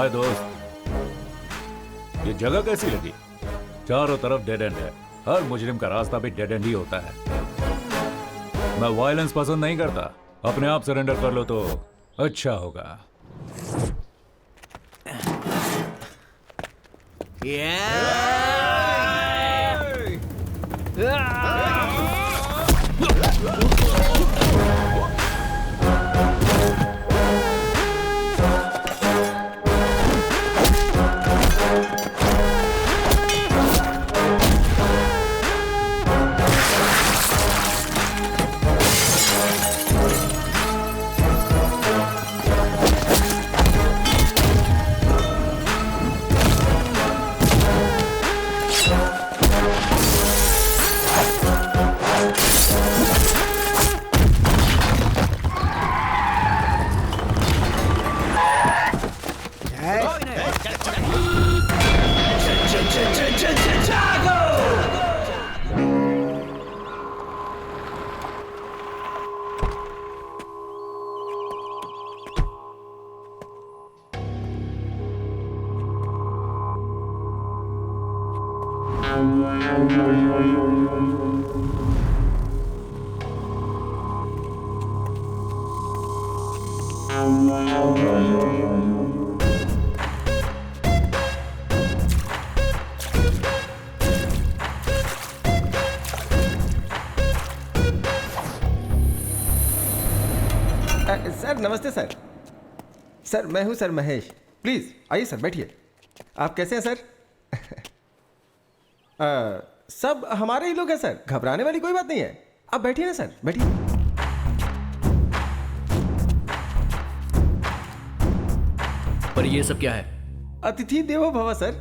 हाय दोस्त, ये जगह कैसी लगी? चारों तरफ डेड एंड है। हर मुजरिम का रास्ता भी डेड एंड ही होता है। मैं वायलेंस पसंद नहीं करता। अपने आप सरेंडर कर लो तो अच्छा होगा। सर नमस्ते सर। सर मैं हूं सर महेश। प्लीज़ आइए सर, बैठिए। आप कैसे हैं सर? सब हमारे ही लोग हैं सर, घबराने वाली कोई बात नहीं है। आप बैठिए ना सर, बैठिए। पर ये सब क्या है? अतिथि देवो भव सर।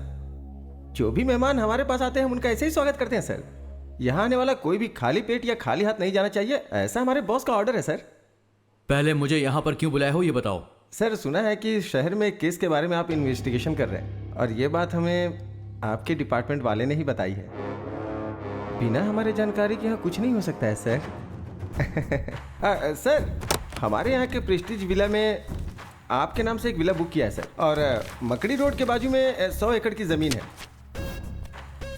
जो भी मेहमान हमारे पास आते हैं हम उनका ऐसे ही स्वागत करते हैं सर। यहाँ आने वाला कोई भी खाली पेट या खाली हाथ नहीं जाना चाहिए, ऐसा हमारे बॉस का ऑर्डर है सर। पहले मुझे यहाँ पर क्यों बुलाया हो ये बताओ। सर सुना है कि शहर में एक केस के बारे में आप इन्वेस्टिगेशन कर रहे हैं, और ये बात हमें आपके डिपार्टमेंट वाले ने ही बताई है। बिना हमारे जानकारी के यहाँ कुछ नहीं हो सकता है सर। सर हमारे यहाँ के प्रेस्टीज विला में आपके नाम से एक विला बुक किया है सर, और मकड़ी रोड के बाजू में 100 एकड़ की ज़मीन है,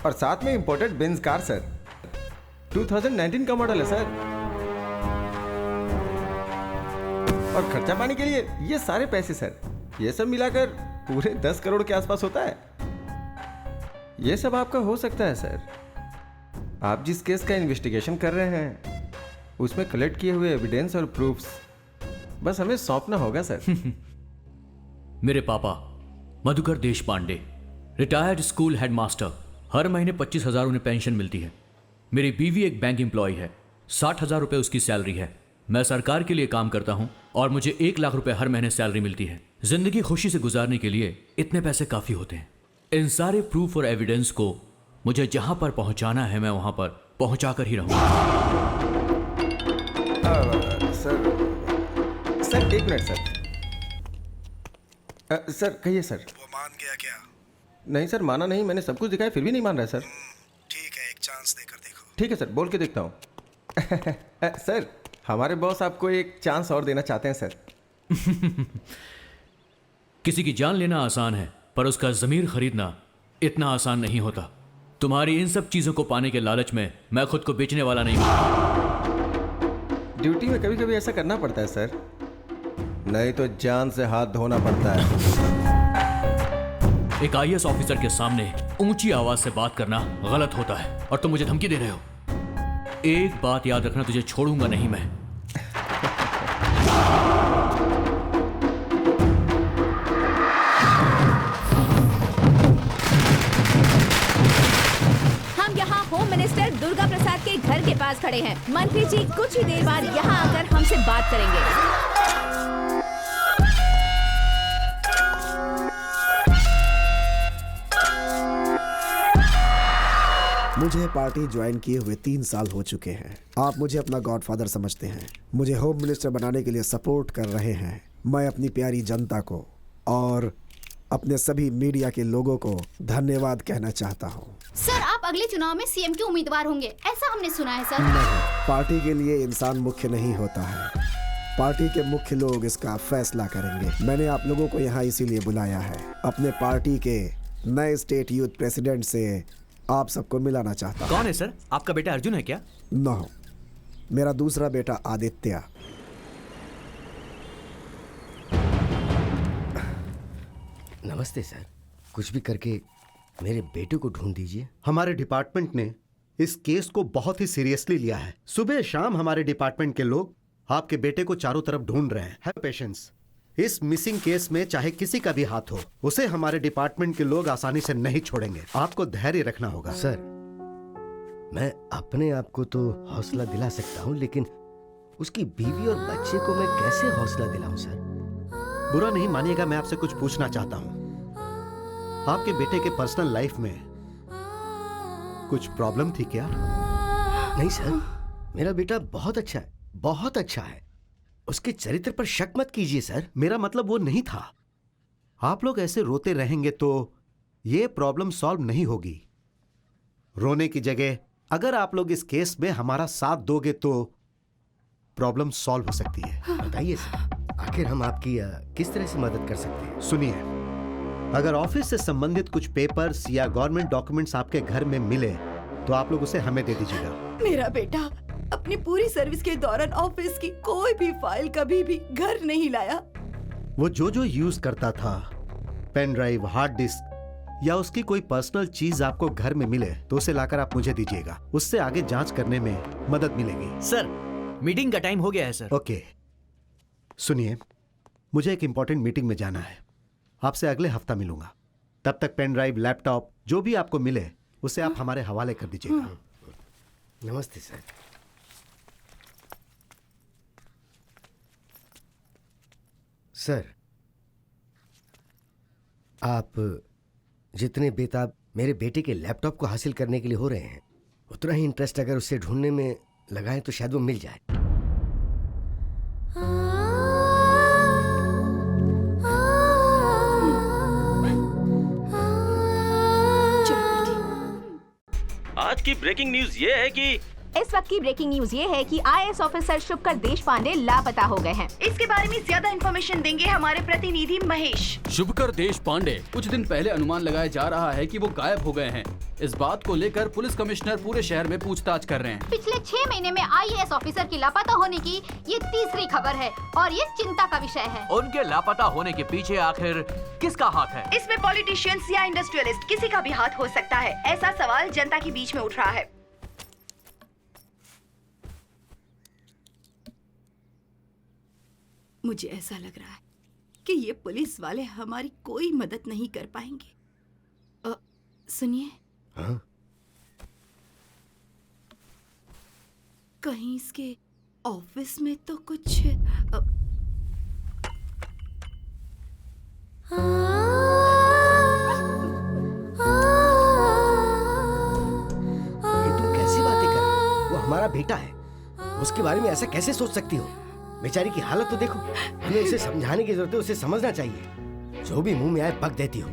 और साथ में इंपोर्टेड बेंज कार सर। 2019 का मॉडल है सर। और खर्चा पानी के लिए ये सारे पैसे सर, ये सब मिलाकर पूरे 10 करोड़ के आसपास होता है। ये सब आपका हो सकता है सर। आप जिस केस का इन्वेस्टिगेशन कर रहे हैं उसमें कलेक्ट किए हुए एविडेंस और प्रूफ्स बस हमें सौंपना होगा सर। मेरे पापा मधुकर देश पांडे, रिटायर्ड स्कूल हेडमास्टर, हर महीने 25,000 उन्हें पेंशन मिलती है। मेरी बीवी एक बैंक एम्प्लॉय है, 60,000 रुपये उसकी सैलरी है। मैं सरकार के लिए काम करता हूं और मुझे 1 लाख रुपए हर महीने सैलरी मिलती है। जिंदगी खुशी से गुजारने के लिए इतने पैसे काफी होते हैं। इन सारे प्रूफ और एविडेंस को मुझे जहां पर पहुंचाना है मैं वहां पर पहुंचा कर ही रहूंगा। सर एक मिनट सर। सर कहिए सर। वो मान गया क्या? नहीं सर, माना नहीं। मैंने सब कुछ दिखाया फिर भी नहीं मान रहा है सर। ठीक है, एक चांस देकर देखो। ठीक है सर, बोल के देखता हूँ। सर हमारे बॉस आपको एक चांस और देना चाहते हैं सर। किसी की जान लेना आसान है, पर उसका ज़मीर खरीदना इतना आसान नहीं होता। तुम्हारी इन सब चीज़ों को पाने के लालच में मैं खुद को बेचने वाला नहीं हूँ। ड्यूटी में कभी कभी ऐसा करना पड़ता है सर, नहीं तो जान से हाथ धोना पड़ता है। एक IAS ऑफिसर के सामने ऊंची आवाज से बात करना गलत होता है, और तुम मुझे धमकी दे रहे हो। एक बात याद रखना, तुझे छोड़ूंगा नहीं मैं। हम यहाँ होम मिनिस्टर दुर्गा प्रसाद के घर के पास खड़े हैं। मंत्री जी कुछ ही देर बाद यहाँ आकर हमसे बात करेंगे। मुझे पार्टी ज्वाइन किए हुए 3 साल हो चुके हैं। आप मुझे अपना गॉडफादर समझते हैं, मुझे होम मिनिस्टर बनाने के लिए सपोर्ट कर रहे हैं। मैं अपनी प्यारी जनता को और अपने सभी मीडिया के लोगों को धन्यवाद कहना चाहता हूँ। सर आप अगले चुनाव में CM के उम्मीदवार होंगे, ऐसा हमने सुना है सर। नहीं, पार्टी के लिए इंसान मुख्य नहीं होता है, पार्टी के मुख्य लोग इसका फैसला करेंगे। मैंने आप लोगों को यहाँ इसीलिए बुलाया है। अपने पार्टी के नए स्टेट यूथ प्रेसिडेंट से आप सबको मिलाना चाहता हूँ। कौन है सर? आपका बेटा अर्जुन है क्या? नो, मेरा दूसरा बेटा आदित्य। नमस्ते सर, कुछ भी करके मेरे बेटे को ढूंढ दीजिए। हमारे डिपार्टमेंट ने इस केस को बहुत ही सीरियसली लिया है। सुबह शाम हमारे डिपार्टमेंट के लोग आपके बेटे को चारों तरफ ढूंढ रहे हैं। Have patience. इस मिसिंग केस में चाहे किसी का भी हाथ हो, उसे हमारे डिपार्टमेंट के लोग आसानी से नहीं छोड़ेंगे। आपको धैर्य रखना होगा। सर, मैं अपने आप को तो हौसला दिला सकता हूँ, लेकिन उसकी बीवी और बच्चे को मैं कैसे हौसला दिलाऊं सर? बुरा नहीं मानिएगा, मैं आपसे कुछ पूछना चाहता हूँ। आपके बेटे के पर्सनल लाइफ में कुछ प्रॉब्लम थी क्या? नहीं सर, मेरा बेटा बहुत अच्छा है, बहुत अच्छा है। उसके चरित्र पर शक मत कीजिए सर। मेरा मतलब वो नहीं था। आप लोग ऐसे रोते रहेंगे तो ये प्रॉब्लम सॉल्व नहीं होगी। रोने की जगह अगर आप लोग इस केस में हमारा साथ दोगे तो प्रॉब्लम सॉल्व हो सकती है। बताइए सर, आखिर हम आपकी किस तरह से मदद कर सकते हैं? सुनिए, अगर ऑफिस से संबंधित कुछ पेपर्स या गवर्नमेंट डॉक्यूमेंट्स आपके घर में मिले तो आप लोग उसे हमें दे दीजिएगा। मेरा बेटा अपनी पूरी सर्विस के दौरान ऑफिस की कोई भी फाइल कभी भी घर नहीं लाया। वो जो यूज करता था, पेन ड्राइव, हार्ड डिस्क या उसकी कोई पर्सनल चीज आपको घर में मिले तो उसे लाकर आप मुझे दीजिएगा। उससे आगे जांच करने में मदद मिलेगी। सर, मीटिंग का टाइम हो गया है सर। ओके, सुनिए, मुझे एक इंपॉर्टेंट मीटिंग में जाना है। आपसे अगले हफ्ता मिलूंगा। तब तक पेन ड्राइव, लैपटॉप जो भी आपको मिले उसे आप हमारे हवाले कर दीजिएगा। नमस्ते सर। सर, आप जितने बेताब मेरे बेटे के लैपटॉप को हासिल करने के लिए हो रहे हैं, उतना ही इंटरेस्ट अगर उसे ढूंढने में लगाएं तो शायद वो मिल जाए। आज की ब्रेकिंग न्यूज ये है कि इस वक्त की ब्रेकिंग न्यूज ये है कि आईएएस ऑफिसर शुभकर देशपांडे लापता हो गए हैं। इसके बारे में ज्यादा इन्फॉर्मेशन देंगे हमारे प्रतिनिधि महेश। शुभकर देशपांडे कुछ दिन पहले अनुमान लगाया जा रहा है कि वो गायब हो गए हैं। इस बात को लेकर पुलिस कमिश्नर पूरे शहर में पूछताछ कर रहे हैं। पिछले 6 महीने में आईएएस ऑफिसर की लापता होने की ये तीसरी खबर है और ये चिंता का विषय है। उनके लापता होने के पीछे आखिर किसका हाथ है? इसमें पॉलिटिशियंस या इंडस्ट्रियलिस्ट किसी का भी हाथ हो सकता है। ऐसा सवाल जनता के बीच में उठ रहा है। मुझे ऐसा लग रहा है कि ये पुलिस वाले हमारी कोई मदद नहीं कर पाएंगे। सुनिए, हाँ? कहीं इसके ऑफिस में तो कुछ ये तुम कैसी बातें कर रही हो? वो हमारा बेटा है, उसके बारे में ऐसा कैसे सोच सकती हो? बेचारी की हालत तो देखो। हमें उसे समझाने की जरूरत है, उसे समझना चाहिए। जो भी मुंह में आए बक देती हो।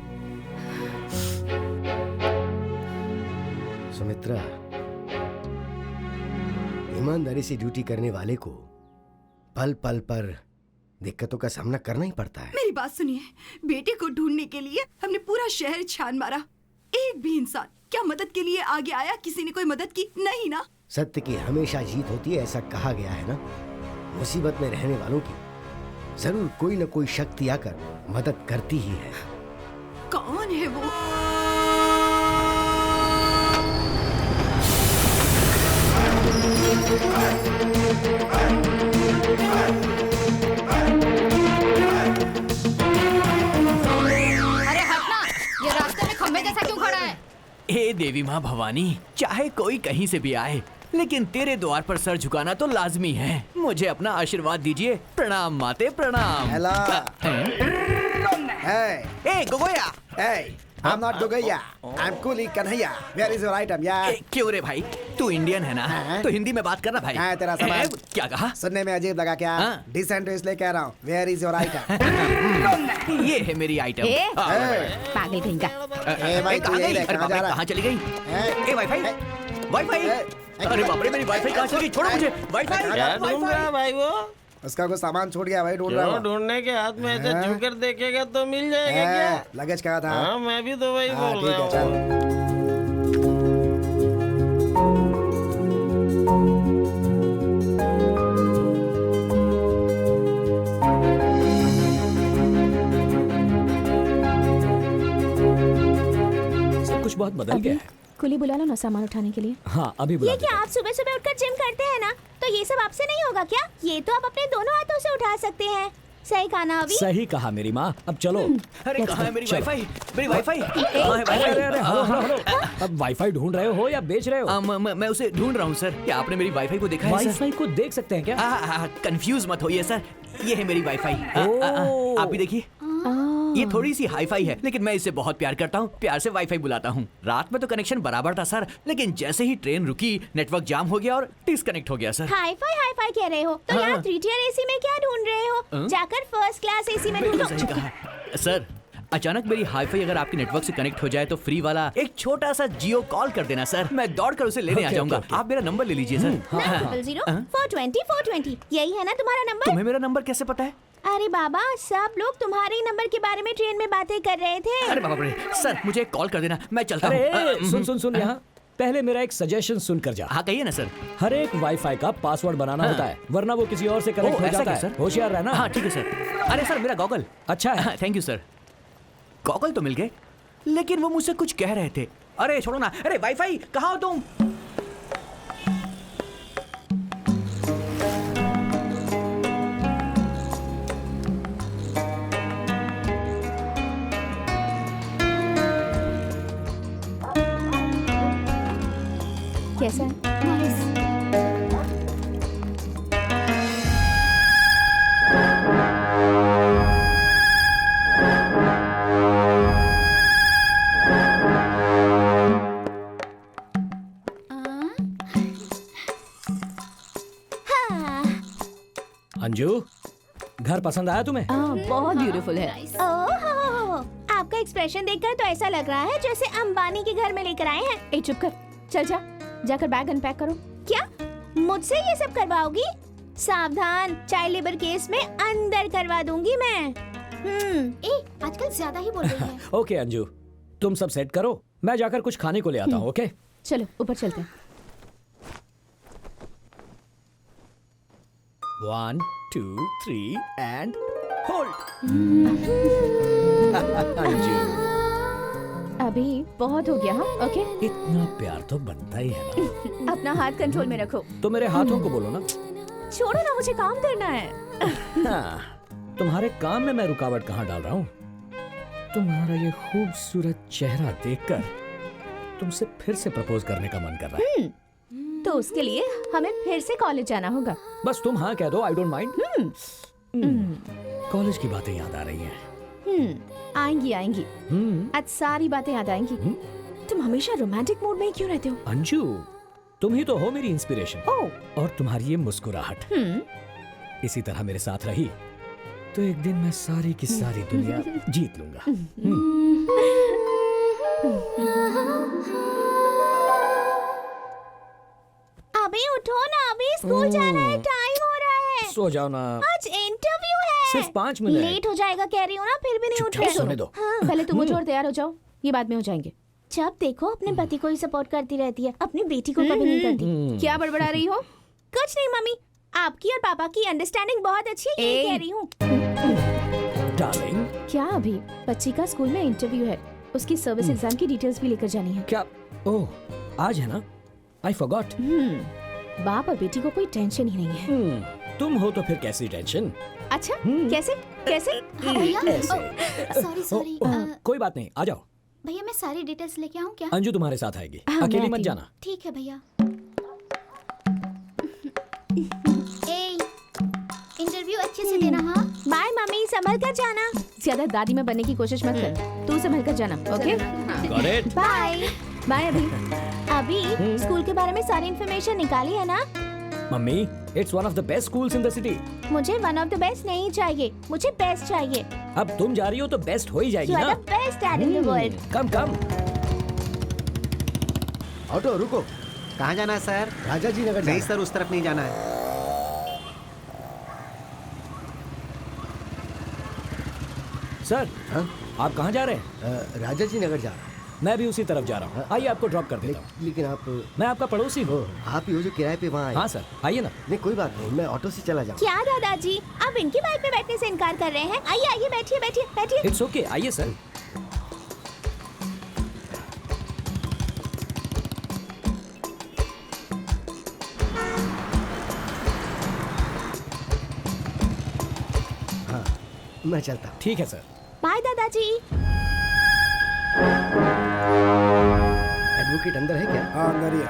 सुमित्रा, ईमानदारी से ड्यूटी करने वाले को पल पल पर दिक्कतों का सामना करना ही पड़ता है। मेरी बात सुनिए, बेटे को ढूंढने के लिए हमने पूरा शहर छान मारा। एक भी इंसान क्या मदद के लिए आगे आया? किसी ने कोई मदद की? नहीं ना। सत्य की हमेशा जीत होती है, ऐसा कहा गया है ना। मुसीबत में रहने वालों की जरूर कोई न कोई शक्ति आकर मदद करती ही है। कौन है वो? अरे हटना, ये रास्ते में खंबे जैसा क्यों खड़ा है? हे देवी माँ भवानी, चाहे कोई कहीं से भी आए, लेकिन तेरे द्वार पर सर झुकाना तो लाजमी है। मुझे अपना आशीर्वाद दीजिए। प्रणाम माते, प्रणाम। हेलो। ए Gogoya. I'm not Gogaya. I'm Kuli Kanhaiya. Where is your item, यार? क्यों रे भाई, तू इंडियन है ना? तो हिंदी में बात करना भाई। हाँ, तेरा सामान। क्या कहा? सुनने में अजीब लगा क्या? डिसेंट इसलिए कह रहा हूँ। Where is your item? ये है मेरी आइटम। पागल कहीं का। कहाँ चली गई? ए वाईफाई, वाईफाई। अरे बाप रे, मेरी वाईफाई कहाँ चली गई? छोड़ो मुझे। वाईफाई। क्या ढूंढ रहा है भाई वो? उसका कोई सामान छूट गया भाई, ढूंढ रहा हूँ। ढूंढने के हाथ में ऐसे हाँ? झुकर देखेगा तो मिल जाएगा क्या? लगेज कहाँ था? हाँ मैं भी तो वही हाँ, बोल ठीक रहा है, चल। हूँ। सब कुछ बहुत बदल गया है। कुली बुला लो ना सामान उठाने के लिए। हाँ अभी बुला ये क्या आप सुबह सुबह उठकर जिम करते हैं ना, तो ये सब आपसे नहीं होगा क्या? ये तो आप अपने दोनों हाथों से उठा सकते हैं। सही कहा ना अभी? सही कहा मेरी माँ। अब चलो। अरे कहाँ है मेरी चलो। वाईफाई? मेरी वाईफाई कहाँ है? अरे अरे अरे हेलो हेलो हेलो। अब वाईफाई ढूंढ रहे हो या बेच रहे हो? मैं उसे ढूंढ रहा हूँ सर। क्या आपने मेरी वाईफाई को देखा है सर? वाईफाई को देख सकते हैं क्या? कंफ्यूज मत होइए सर, ये है मेरी वाईफाई। आप भी देखिए, ये थोड़ी सी हाईफाई है, लेकिन मैं इससे बहुत प्यार करता हूँ। प्यार से वाईफाई बुलाता हूँ। रात में तो कनेक्शन बराबर था सर, लेकिन जैसे ही ट्रेन रुकी नेटवर्क जाम हो गया और डिस्कनेक्ट हो गया सर। हाईफाई कह रहे हो तो यहाँ 3 tier AC में क्या ढूंढ रहे हो? जाकर फर्स्ट क्लास AC में बिल्कुल ढूंढो। सही कहा सर। अचानक मेरी हाईफाई अगर आपके नेटवर्क से कनेक्ट हो जाए तो फ्री वाला एक छोटा सा जियो कॉल कर देना सर। मैं दौड़कर उसे लेने आ जाऊंगा। आप मेरा नंबर ले लीजिए सर। 900-420-420 यही है ना तुम्हारा नंबर? तुम्हें मेरा नंबर कैसे पता है? अरे बाबा, सब लोग तुम्हारे ही नंबर के बारे में ट्रेन में बातें कर रहे थे। अरे बाबा रे, सर मुझे एक कॉल कर देना, मैं चलता हूँ। अरे सुन सुन सुन, यहाँ पहले मेरा एक सजेशन सुन कर जा। हाँ कहिए ना सर। हर एक वाईफाई का पासवर्ड बनाना होता है, वरना वो किसी और से कनेक्ट हो जाता है। होशियार रहना। हाँ ठीक है सर। अरे सर मेरा गॉगल अच्छा है। Thank you sir. गॉगल तो मिल गए, लेकिन वो मुझसे कुछ कह रहे थे। अरे छोड़ो ना। अरे वाईफाई कहाँ हो तुम? कैसा है? अंजू, घर पसंद आया तुम्हें? बहुत ब्यूटीफुल है। ओह, आपका एक्सप्रेशन देखकर तो ऐसा लग रहा है जैसे अंबानी के घर में लेकर आए हैं। ए चुप कर, चल जा, जाकर बैग अनपैक करो। क्या मुझसे ये सब करवाओगी? सावधान, चाइल्ड लेबर केस में अंदर करवा दूंगी मैं। आजकल ज्यादा ही बोल रही है। ओके अंजू, तुम सब सेट करो, मैं जाकर कुछ खाने को ले आता हूँ। ओके चलो ऊपर चलते हैं। 1 2 3 एंड होल्ड। अंजू अभी बहुत हो गया। हाँ ओके, इतना प्यार तो बनता ही है ना। अपना हाथ कंट्रोल में रखो। तो मेरे हाथों को बोलो ना। छोड़ो ना, मुझे काम करना है। हाँ, तुम्हारे काम में मैं रुकावट कहाँ डाल रहा हूँ? तुम्हारा ये खूबसूरत चेहरा देखकर तुमसे फिर से प्रपोज करने का मन कर रहा है। तो उसके लिए हमें फिर से कॉलेज जाना होगा। बस तुम हाँ कह दो, आई डोंट माइंड। कॉलेज की बातें याद आ रही हैं। आएंगी आएंगी, आज सारी बातें याद आएंगी। तुम हमेशा रोमांटिक मूड में ही क्यों रहते हो? अंजू, तुम ही तो हो मेरी इंस्पिरेशन। और तुम्हारी ये मुस्कुराहट इसी तरह मेरे साथ रही तो एक दिन मैं सारी की सारी दुनिया जीत लूंगा। अभी उठो ना, अभी स्कूल जाना है, टाइम हो रहा है। सो जाओ ना, आज इंटरव्यू है। सिर्फ 5 मिनट। लेट हो जाएगा कह रही हूँ ना, फिर भी नहीं उठ रहे। सोने दो। हाँ, पहले तुम उठो और तैयार हो जाओ, ये बाद में हो जाएंगे। जब देखो अपने पति को ही सपोर्ट करती रहती है, अपनी बेटी को कभी नहीं करती। क्या बड़बड़ा रही हो? कुछ नहीं मम्मी, आपकी और पापा की अंडरस्टैंडिंग बहुत अच्छी है, ये कह रही हूँ। डार्लिंग, क्या अभी बच्ची का स्कूल में इंटरव्यू है, उसकी सर्विस एग्जाम की डिटेल्स भी लेकर जानी है। क्या? ओह, आज है ना? I forgot. बाप और बेटी को कोई टेंशन ही नहीं है। तुम हो तो फिर कैसी टेंशन? अच्छा, कैसे कैसे? Sorry sorry. कोई बात नहीं, आ जाओ। भैया मैं सारी डिटेल्स लेके आऊँ क्या? अंजू तुम्हारे साथ आएगी, हाँ, अकेली मैं मत आती जाना। ठीक है भैया। इंटरव्यू अच्छे से देना। हाँ बाय मम्मी, संभल कर जाना। ज्यादा दादी में बनने की कोशिश मत कर, तू संभल कर जाना। Okay Got it? Bye bye. अभी स्कूल के बारे में सारी इन्फॉर्मेशन निकाली है ना? Mummy, it's one of the best schools in the city. मुझे वन ऑफ द बेस्ट नहीं चाहिए, मुझे बेस्ट चाहिए। अब तुम जा रही हो तो बेस्ट हो ही जाएगी You are ना। the best dad in the world. Come come. Auto रुको। कहाँ जाना है सर? राजा जी नगर नहीं सर, उस तरफ नहीं जाना है। सर हाँ? आप कहाँ जा रहे हैं? राजा जी नगर जा रहा हूँ। मैं भी उसी तरफ जा रहा हूँ। आइए आपको ड्रॉप कर देता हूँ। लेकिन आप मैं आपका पड़ोसी हूँ। आप ही हो जो किराए पे वहाँ आए? हाँ सर, आइए ना। नहीं कोई बात नहीं, मैं ऑटो से चला जाऊँगा। क्या दादाजी, आप इनकी बाइक पे बैठने से इनकार कर रहे हैं? आइए आइए, बैठिए बैठिए बैठिए। इट्स ओके, आइए सर। हाँ, मैं चलता हूँ। ठीक है सर। बाय दादाजी। एडवोकेट अंदर है क्या? हाँ अंदर ही है।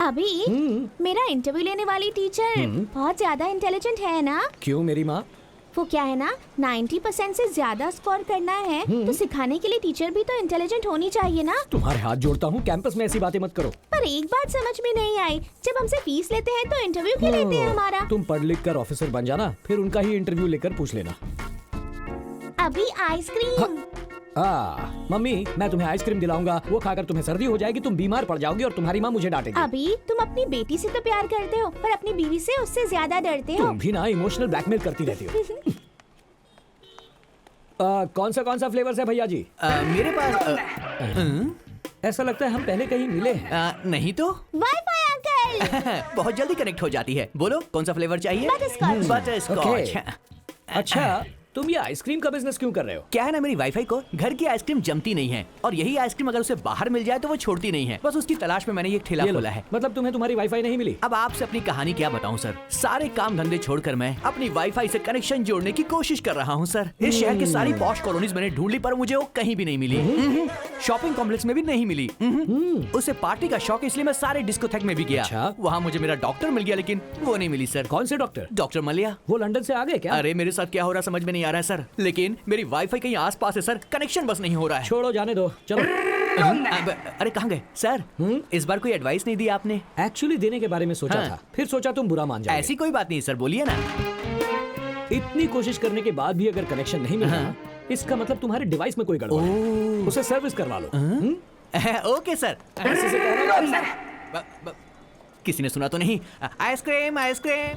अभी मेरा इंटरव्यू लेने वाली टीचर बहुत ज्यादा इंटेलिजेंट है ना? क्यों मेरी माँ? वो क्या है ना, 90% से ज्यादा स्कोर करना है तो सिखाने के लिए टीचर भी तो इंटेलिजेंट होनी चाहिए ना। तुम्हारे हाथ जोड़ता हूँ, कैंपस में ऐसी बातें मत करो। पर एक बात समझ में नहीं आई, जब हमसे फीस लेते हैं तो इंटरव्यू क्यों लेते हैं हमारा? तुम पढ़ लिख कर ऑफिसर बन जाना, फिर उनका ही इंटरव्यू लेकर पूछ लेना। अभी आइसक्रीम। मम्मी मैं तुम्हें आइसक्रीम दिलाऊंगा, वो खाकर तुम्हें सर्दी हो जाएगी, तुम बीमार पड़ जाओगी और तुम्हारी माँ मुझे डांटेगी। अभी तुम अपनी बेटी से तो प्यार करते हो पर अपनी बीवी से उससे ज्यादा डरते हो। तुम भी ना इमोशनल ब्लैकमेल करती रहती हो। कौन सा फ्लेवर्स है भैया जी? मेरे पास ऐसा लगता है हम पहले कहीं मिले हैं। नहीं तो वाईफाई अंकल। बहुत जल्दी कनेक्ट हो जाती है। बोलो कौन सा फ्लेवर चाहिए? बटरस्कॉच। बटरस्कॉच। अच्छा तुम ये आइसक्रीम का बिजनेस क्यों कर रहे हो? क्या है ना, मेरी वाईफाई को घर की आइसक्रीम जमती नहीं है और यही आइसक्रीम अगर उसे बाहर मिल जाए तो वो छोड़ती नहीं है। बस उसकी तलाश में मैंने ये ठेला खोला है। मतलब तुम्हें तुम्हारी वाईफाई नहीं मिली? अब आपसे अपनी कहानी क्या बताऊं सर, सारे काम धंधे छोड़कर मैं अपनी वाईफाई से कनेक्शन जोड़ने की कोशिश कर रहा हूं सर। इस शहर की सारी पॉश कॉलोनीज मैंने ढूंढ ली पर मुझे वो कहीं भी नहीं मिली। शॉपिंग कॉम्प्लेक्स में भी नहीं मिली। उसे पार्टी का शौक इसलिए मैं सारे डिस्कोथेक में भी गया। वहाँ मुझे मेरा डॉक्टर मिल गया लेकिन वो नहीं मिली सर। कौन से डॉक्टर? डॉक्टर मलिया। वो लंदन से आ गए क्या? अरे मेरे साथ क्या हो रहा समझ में नहीं आ रहा है सर, लेकिन मेरी वाईफाई कहीं आसपास है सर, कनेक्शन बस नहीं हो रहा है। छोड़ो जाने दो, चलो। अरे कहाँ गए सर? इस बार कोई एडवाइस नहीं दी आपने? एक्चुअली देने के बारे में सोचा था, फिर सोचा तुम बुरा मान जाओगे। ऐसी कोई बात नहीं सर, बोलिए ना। इतनी कोशिश करने के बाद भी अगर कनेक्शन नहीं मिला इसका मतलब तुम्हारे डिवाइस में कोई गड़बड़ है। उसे सर्विस करवा लो। Okay sir. ऐसे से कहना। किसी ने सुना तो नहीं? Ice cream ice cream.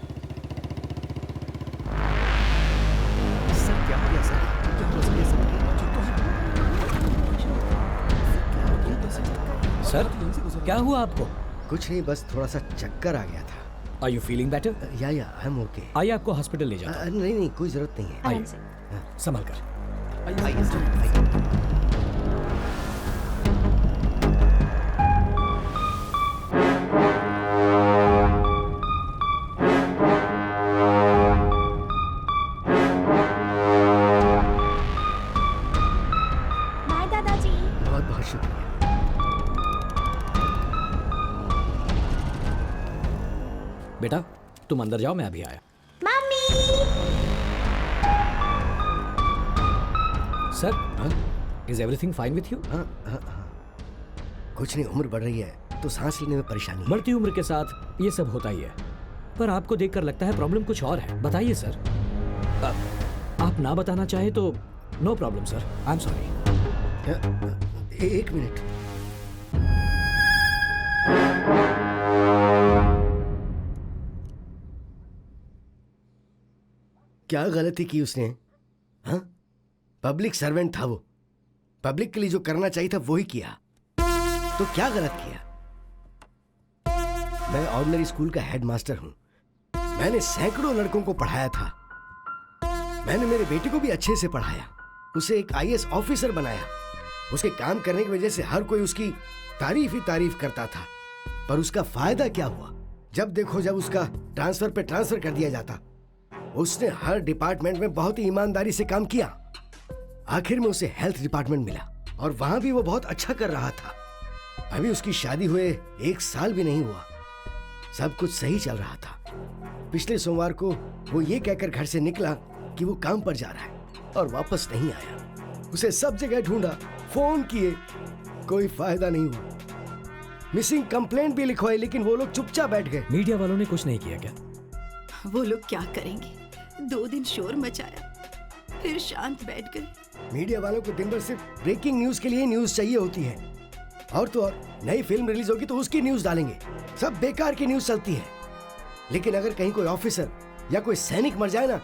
सर क्या हो गया सर? सर क्या हुआ आपको? कुछ नहीं, बस थोड़ा सा चक्कर आ गया था। Are you feeling better? या आई एम ओके। आइए आपको हॉस्पिटल ले जाता हूं। नहीं कोई जरूरत नहीं है। आइए संभल कर। बाय दादाजी। बहुत बहुत शुक्रिया। बेटा तुम अंदर जाओ, मैं अभी आया। Mummy. Sir is everything fine with you? कुछ नहीं, उम्र बढ़ रही है तो सांस लेने में परेशानी है। बढ़ती उम्र के साथ ये सब होता ही है, पर आपको देखकर लगता है प्रॉब्लम कुछ और है। बताइए सर। आप ना बताना चाहे तो no problem sir, I am sorry. एक मिनट। क्या गलती की उसने? हाँ, पब्लिक सर्वेंट था वो, पब्लिक के लिए जो करना चाहिए था वो ही किया, तो क्या गलत किया? मैं ऑर्डिनरी स्कूल का हेडमास्टर हूं, मैंने सैकड़ों लड़कों को पढ़ाया था, मैंने मेरे बेटे को भी अच्छे से पढ़ाया, उसे एक आईएएस ऑफिसर बनाया। उसके काम करने की वजह से हर कोई उसकी तारीफ ही तारीफ करता था, पर उसका फायदा क्या हुआ? जब देखो जब उसका ट्रांसफर पे ट्रांसफर कर दिया जाता। उसने हर डिपार्टमेंट में बहुत ही ईमानदारी से काम किया, आखिर में उसे हेल्थ डिपार्टमेंट मिला और वहां भी वो बहुत अच्छा कर रहा था। अभी उसकी शादी हुए 1 साल भी नहीं हुआ, सब कुछ सही चल रहा था। पिछले सोमवार को वो ये कहकर घर से निकला कि वो काम पर जा रहा है और वापस नहीं आया। उसे सब जगह ढूंढा, फोन किए, कोई फायदा नहीं हुआ। मिसिंग कंप्लेंट भी लिखवाई लेकिन वो लोग चुपचाप बैठ गए। मीडिया वालों ने कुछ नहीं किया क्या? वो लोग क्या करेंगे? 2 दिन शोर मचाया, फिर शांत बैठ गए। मीडिया वालों को दिन भर सिर्फ ब्रेकिंग न्यूज के लिए न्यूज चाहिए होती है। और तो और नई फिल्म रिलीज होगी तो उसकी न्यूज डालेंगे। सब बेकार की न्यूज चलती है। लेकिन अगर कहीं कोई ऑफिसर या कोई सैनिक मर जाए ना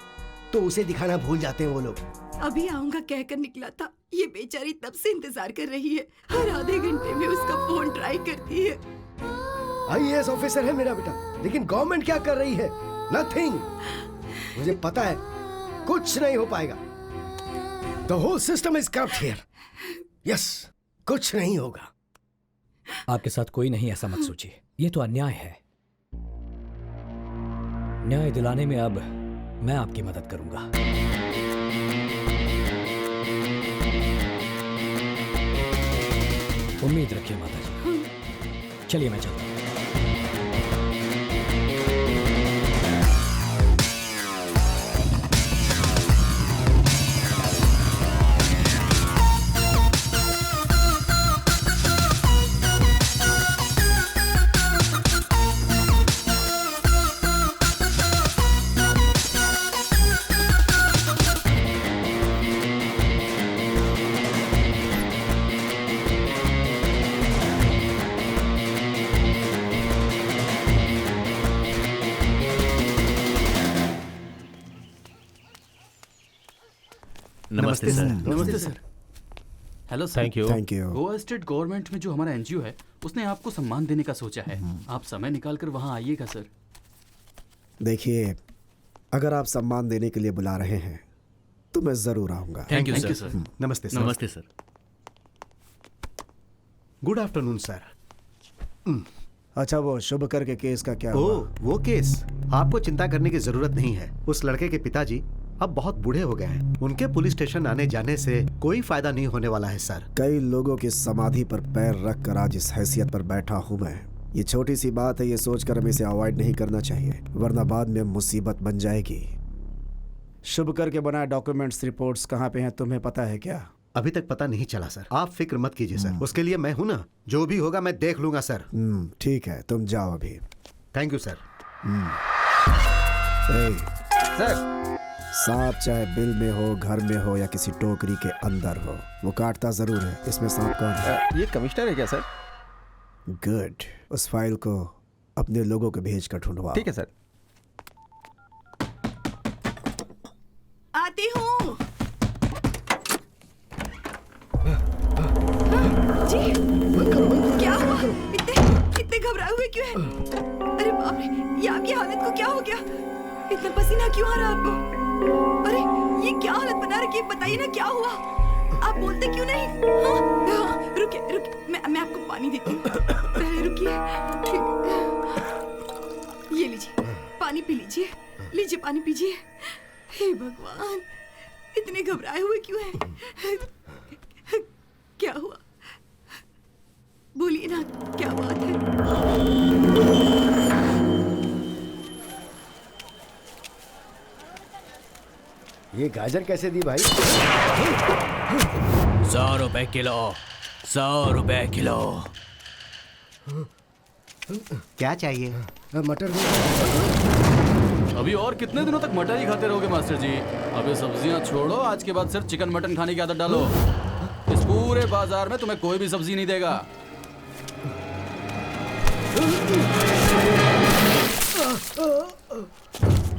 तो उसे दिखाना भूल जाते हैं वो लोग। अभी आऊंगा कहकर निकला था, ये बेचारी तब से इंतजार कर रही है। हर आधे घंटे में उसका फोन ट्राई करती है। आईएएस ऑफिसर है मेरा बेटा, लेकिन गवर्नमेंट क्या कर रही है? नथिंग। मुझे पता है कुछ नहीं हो पाएगा। The whole system is corrupt here. Yes, कुछ नहीं होगा। आपके साथ कोई नहीं, ऐसा मत सोचिए। ये तो अन्याय है। न्याय दिलाने में अब मैं आपकी मदद करूंगा। उम्मीद रखिए माता जी। चलिए मैं चलता हूं। नमस्ते सर। नमस्ते sir. Hello sir. Thank you. Goa state government में जो हमारा एनजीओ है उसने आपको सम्मान देने का सोचा है। आप समय निकाल कर वहाँ आइएगा सर। देखिए, अगर आप सम्मान देने के लिए बुला रहे हैं तो मैं जरूर आऊंगा। Thank you sir. नमस्ते सर। नमस्ते सर। Good afternoon sir. अच्छा, वो शुभकर के केस का क्या हुआ? वो केस, आपको चिंता करने की जरूरत नहीं है। उस लड़के के पिताजी अब बहुत बूढ़े हो गए हैं। उनके पुलिस स्टेशन आने जाने से कोई फायदा नहीं होने वाला है सर। कई लोगों की समाधि पर पैर रख कर आज इस हैसियत पर बैठा हूँ मैं। ये छोटी सी बात है, ये सोचकर हमें इसे अवॉइड नहीं करना चाहिए, वरना बाद में मुसीबत बन जाएगी। शुभकर के बनाए डॉक्यूमेंट्स, रिपोर्ट्स कहाँ पे हैं तुम्हें पता है क्या? अभी तक पता नहीं चला सर। आप फिक्र मत कीजिए सर, उसके लिए मैं हूं ना। जो भी होगा मैं देख लूंगा सर। ठीक है, तुम जाओ अभी। Thank you sir. सर, सांप चाहे बिल में हो, घर में हो या किसी टोकरी के अंदर हो, वो काटता जरूर है। इसमें सांप कौन है? ये कमिश्नर है क्या सर? गुड, उस फाइल को अपने लोगों को भेज कर ढूंढवाओ। ठीक है सर। आती हूँ जी। क्या हुआ? इतने घबराए हुए क्यों हैं? अरे बाप रे, ये आपकी हालत को क्या हो गया? इतना पसीना क्यों आ रहा है आपको? अरे ये क्या हालत बना रखी है? बताइए ना क्या हुआ? आप बोलते क्यों नहीं? हाँ, रुकिए, मैं आपको पानी देती हूँ। पहले रुकिए। ये लीजिए, पानी पी लीजिए। लीजिए, पानी पीजिए। हे भगवान, इतने घबराए हुए क्यों हैं? क्या हुआ? बोलिए ना, क्या बात है? ये गाजर कैसे दी भाई? 100 रुपए किलो। 100 रुपए किलो। क्या चाहिए? मटर। अभी और कितने दिनों तक मटर ही खाते रहोगे मास्टर जी? अबे सब्जियां छोड़ो, आज के बाद सिर्फ चिकन मटन खाने की आदत डालो। इस पूरे बाजार में तुम्हें कोई भी सब्जी नहीं देगा।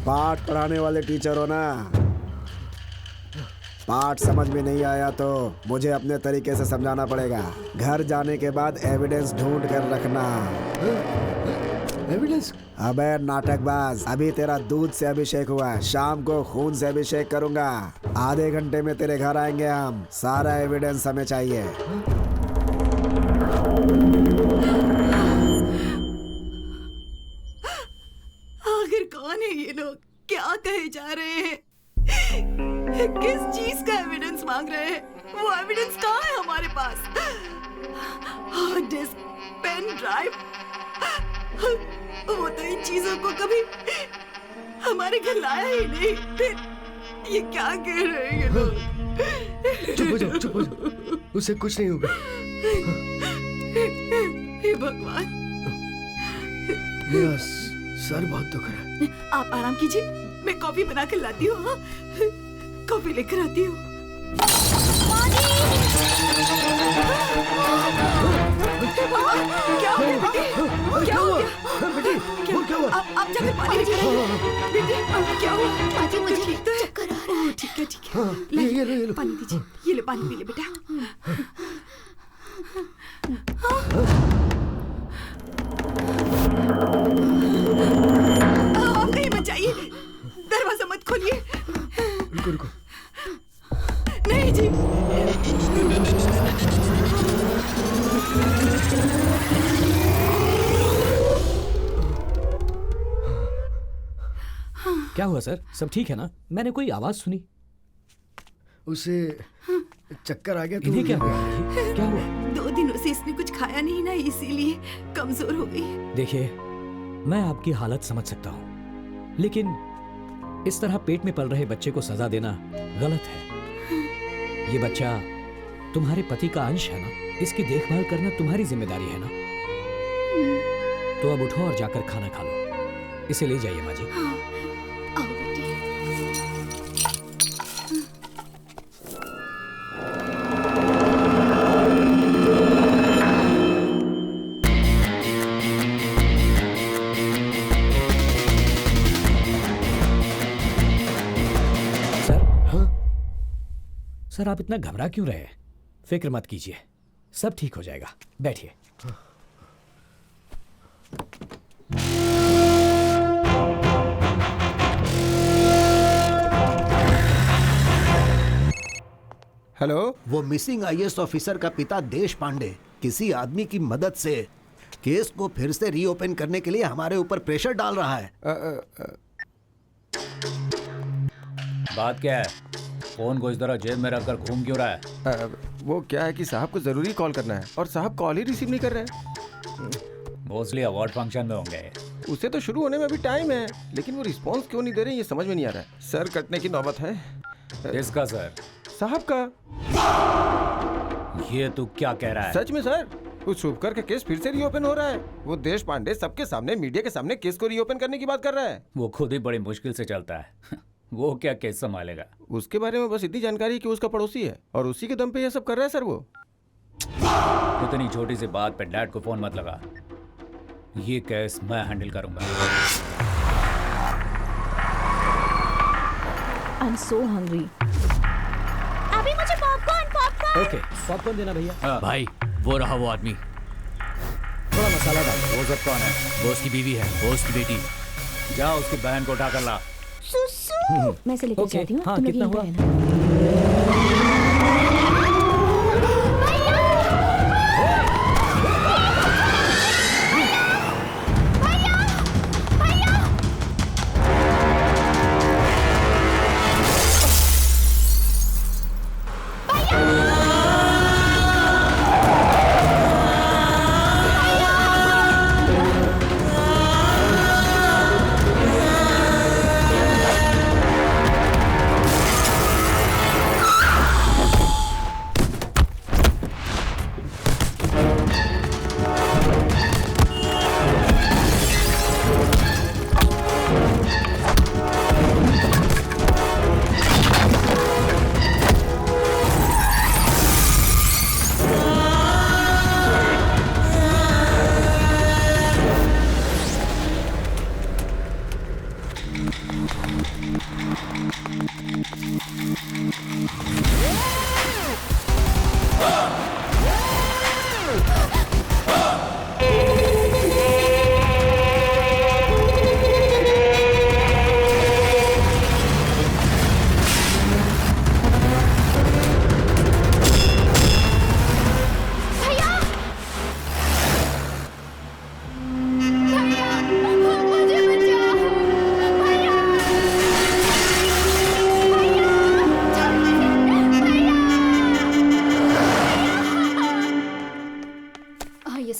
पाठ पढ़ाने वाले टीचर हो ना? पाठ समझ में नहीं आया तो मुझे अपने तरीके से समझाना पड़ेगा। घर जाने के बाद एविडेंस ढूंढ कर रखना। एविडेंस? अबे नाटकबाज, अभी तेरा दूध से अभिषेक हुआ है, शाम को खून से अभिषेक करूंगा। आधे घंटे में तेरे घर आएंगे हम। सारा एविडेंस हमें चाहिए। आखिर कौन है ये लोग? क्या कहे जा रहे हैं? किस चीज का एविडेंस मांग रहे हैं? वो एविडेंस कहाँ है हमारे पास? हार्ड डिस्क, पेन ड्राइव, वो तो इन चीजों को कभी हमारे घर लाया ही नहीं। फिर ये क्या कह रहे हैं ये लोग? चुप हो जाओ, चुप हो जाओ। उसे कुछ नहीं होगा। हे भगवान, मेरा सर बहुत दुख रहा है। आप आराम कीजिए, मैं कॉफी बना कर लाती हूँ। हाँ? कॉफी लेकर आती हूँ। क्या हो गया बेटी? क्या हो गया बेटी? क्या हुआ? आप जाकर पानी लेकर आइए। बेटी क्या हुआ? माजी मुझे ठीक तो है? चक्कर आ रहा है। ठीक है ठीक है। ये लो पानी दीजिए। ये ले पानी पी ले बेटा। आप कहीं मत जाइए, दरवाजा मत खोलिए। रुको रुको। नहीं जी। क्या हुआ सर? सब ठीक है ना? मैंने कोई आवाज सुनी। उसे चक्कर आ गया। इन्हें क्या हुआ? क्या हुआ? 2 दिनों से इसने कुछ खाया नहीं ना, इसीलिए कमजोर हो गई है। देखिए, मैं आपकी हालत समझ सकता हूँ, लेकिन इस तरह पेट में पल रहे बच्चे को सजा देना गलत है। ये बच्चा तुम्हारे पति का अंश है ना, इसकी देखभाल करना तुम्हारी जिम्मेदारी है ना। तो अब उठो और जाकर खाना खा लो। इसे ले जाइए माँ जी। आओ बेटी। सर, आप इतना घबरा क्यों रहे? फिक्र मत कीजिए, सब ठीक हो जाएगा। बैठिए। हेलो। वो मिसिंग आईएएस ऑफिसर का पिता देश पांडे किसी आदमी की मदद से केस को फिर से रीओपन करने के लिए हमारे ऊपर प्रेशर डाल रहा है। बात क्या है? फोन को इस तरह जेब में रखकर घूम क्यों रहा है? वो क्या है कि साहब को जरूरी कॉल करना है और साहब कॉल ही रिसीव नहीं कर रहे हैं। मोस्टली अवार्ड फंक्शन में होंगे। उसे तो शुरू होने में भी टाइम है, लेकिन वो रिस्पांस क्यों नहीं दे रहे ये समझ में नहीं आ रहा है। सर कटने की नौबत है। किसका सर? साहब का। ये तू क्या कह रहा है? सच में सर, उस शुभकर का केस फिर से रीओपन हो रहा है। वो देश पांडे सबके सामने, मीडिया के सामने केस को रीओपन करने की बात कर रहा है। वो खुद ही बड़ी मुश्किल से चलता है। वो क्या केस संभालेगा? उसके बारे में बस इतनी जानकारी है कि उसका पड़ोसी है और उसी के दम पे ये सब कर रहा है सर। वो इतनी छोटी सी बात पे डैड को फोन मत लगा। ये केस मैं हैंडल करूंगा। I'm so hungry. अभी मुझे पॉपकॉर्न। ओके, पॉपकॉर्न देना भैया। भाई, वो रहा वो आदमी। थोड़ा मसाला डाल। वो सब कौन है? वो उसकी बीवी है, वो उसकी बेटी। जा उसकी बहन को उठा कर ला। सुसु। मैं से लेकर जाती हूँ। हाँ, तुम लोग कितना यहीं पे हुआ?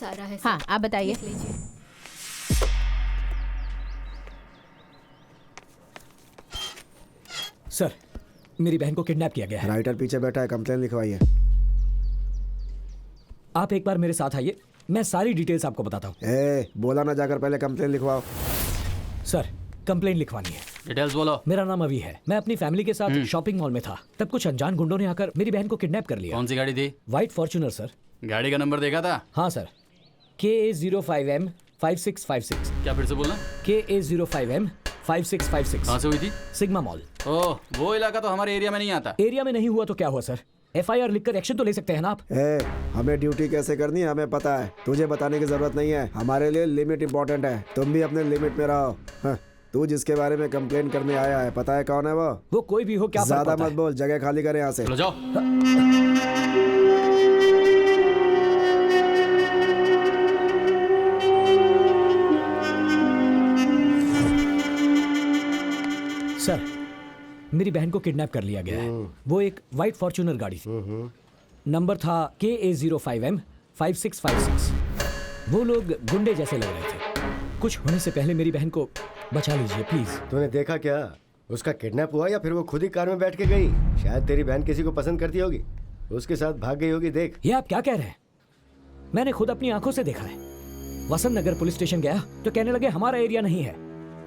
रहना। हाँ, आप बताइए। सर, मेरी बहन को किडनैप किया गया है। राइटर पीछे बैठा है, कंप्लेन लिखवाइए। आप एक बार मेरे साथ आइए, मैं सारी डिटेल्स आपको बताता हूँ। बोला ना, जाकर पहले कंप्लेन लिखवाओ। सर, कंप्लेन लिखवानी है। डिटेल्स बोलो। मेरा नाम अभी है। मैं अपनी फैमिली के साथ शॉपिंग मॉल में था, तब कुछ अनजान गुंडों ने आकर मेरी बहन को किडनैप कर लिया। कौन सी गाड़ी थी? White Fortuner sir. गाड़ी का नंबर देखा था? हाँ सर, KA05M 5656। क्या फिर से बोलना? KA05M 5656। कहाँ से हुई थी? Sigma mall. ओह, वो इलाका तो हमारे एरिया में नहीं आता। एरिया में नहीं हुआ तो क्या हुआ सर? FIR लिखकर एक्शन तो ले सकते हैं ना आप। हमें ड्यूटी कैसे करनी है हमें पता है, तुझे बताने की जरूरत नहीं है। हमारे लिए लिमिट इंपॉर्टेंट है, तुम भी अपने लिमिट में रहो। हाँ, तू जिसके बारे में कंप्लेन करने आया है, पता है कौन है वो? वो कोई भी हो, क्या ज्यादा मत बोल, जगह खाली करे यहाँ से। चलो जाओ। सर, मेरी बहन को किडनैप कर लिया गया है। वो एक व्हाइट फॉर्च्यूनर गाड़ी थी, नंबर था KA05M 5656। वो लोग गुंडे जैसे लग रहे थे। कुछ होने से पहले मेरी बहन को बचा लीजिए प्लीज। तूने देखा क्या? उसका किडनैप हुआ या फिर वो खुद ही कार में बैठ के गई? शायद तेरी बहन किसी को पसंद करती होगी, उसके साथ भाग गई होगी। देख। ये आप क्या कह रहे हैं? मैंने खुद अपनी आंखों से देखा है। वसंत नगर पुलिस स्टेशन गया तो कहने लगे हमारा एरिया नहीं है।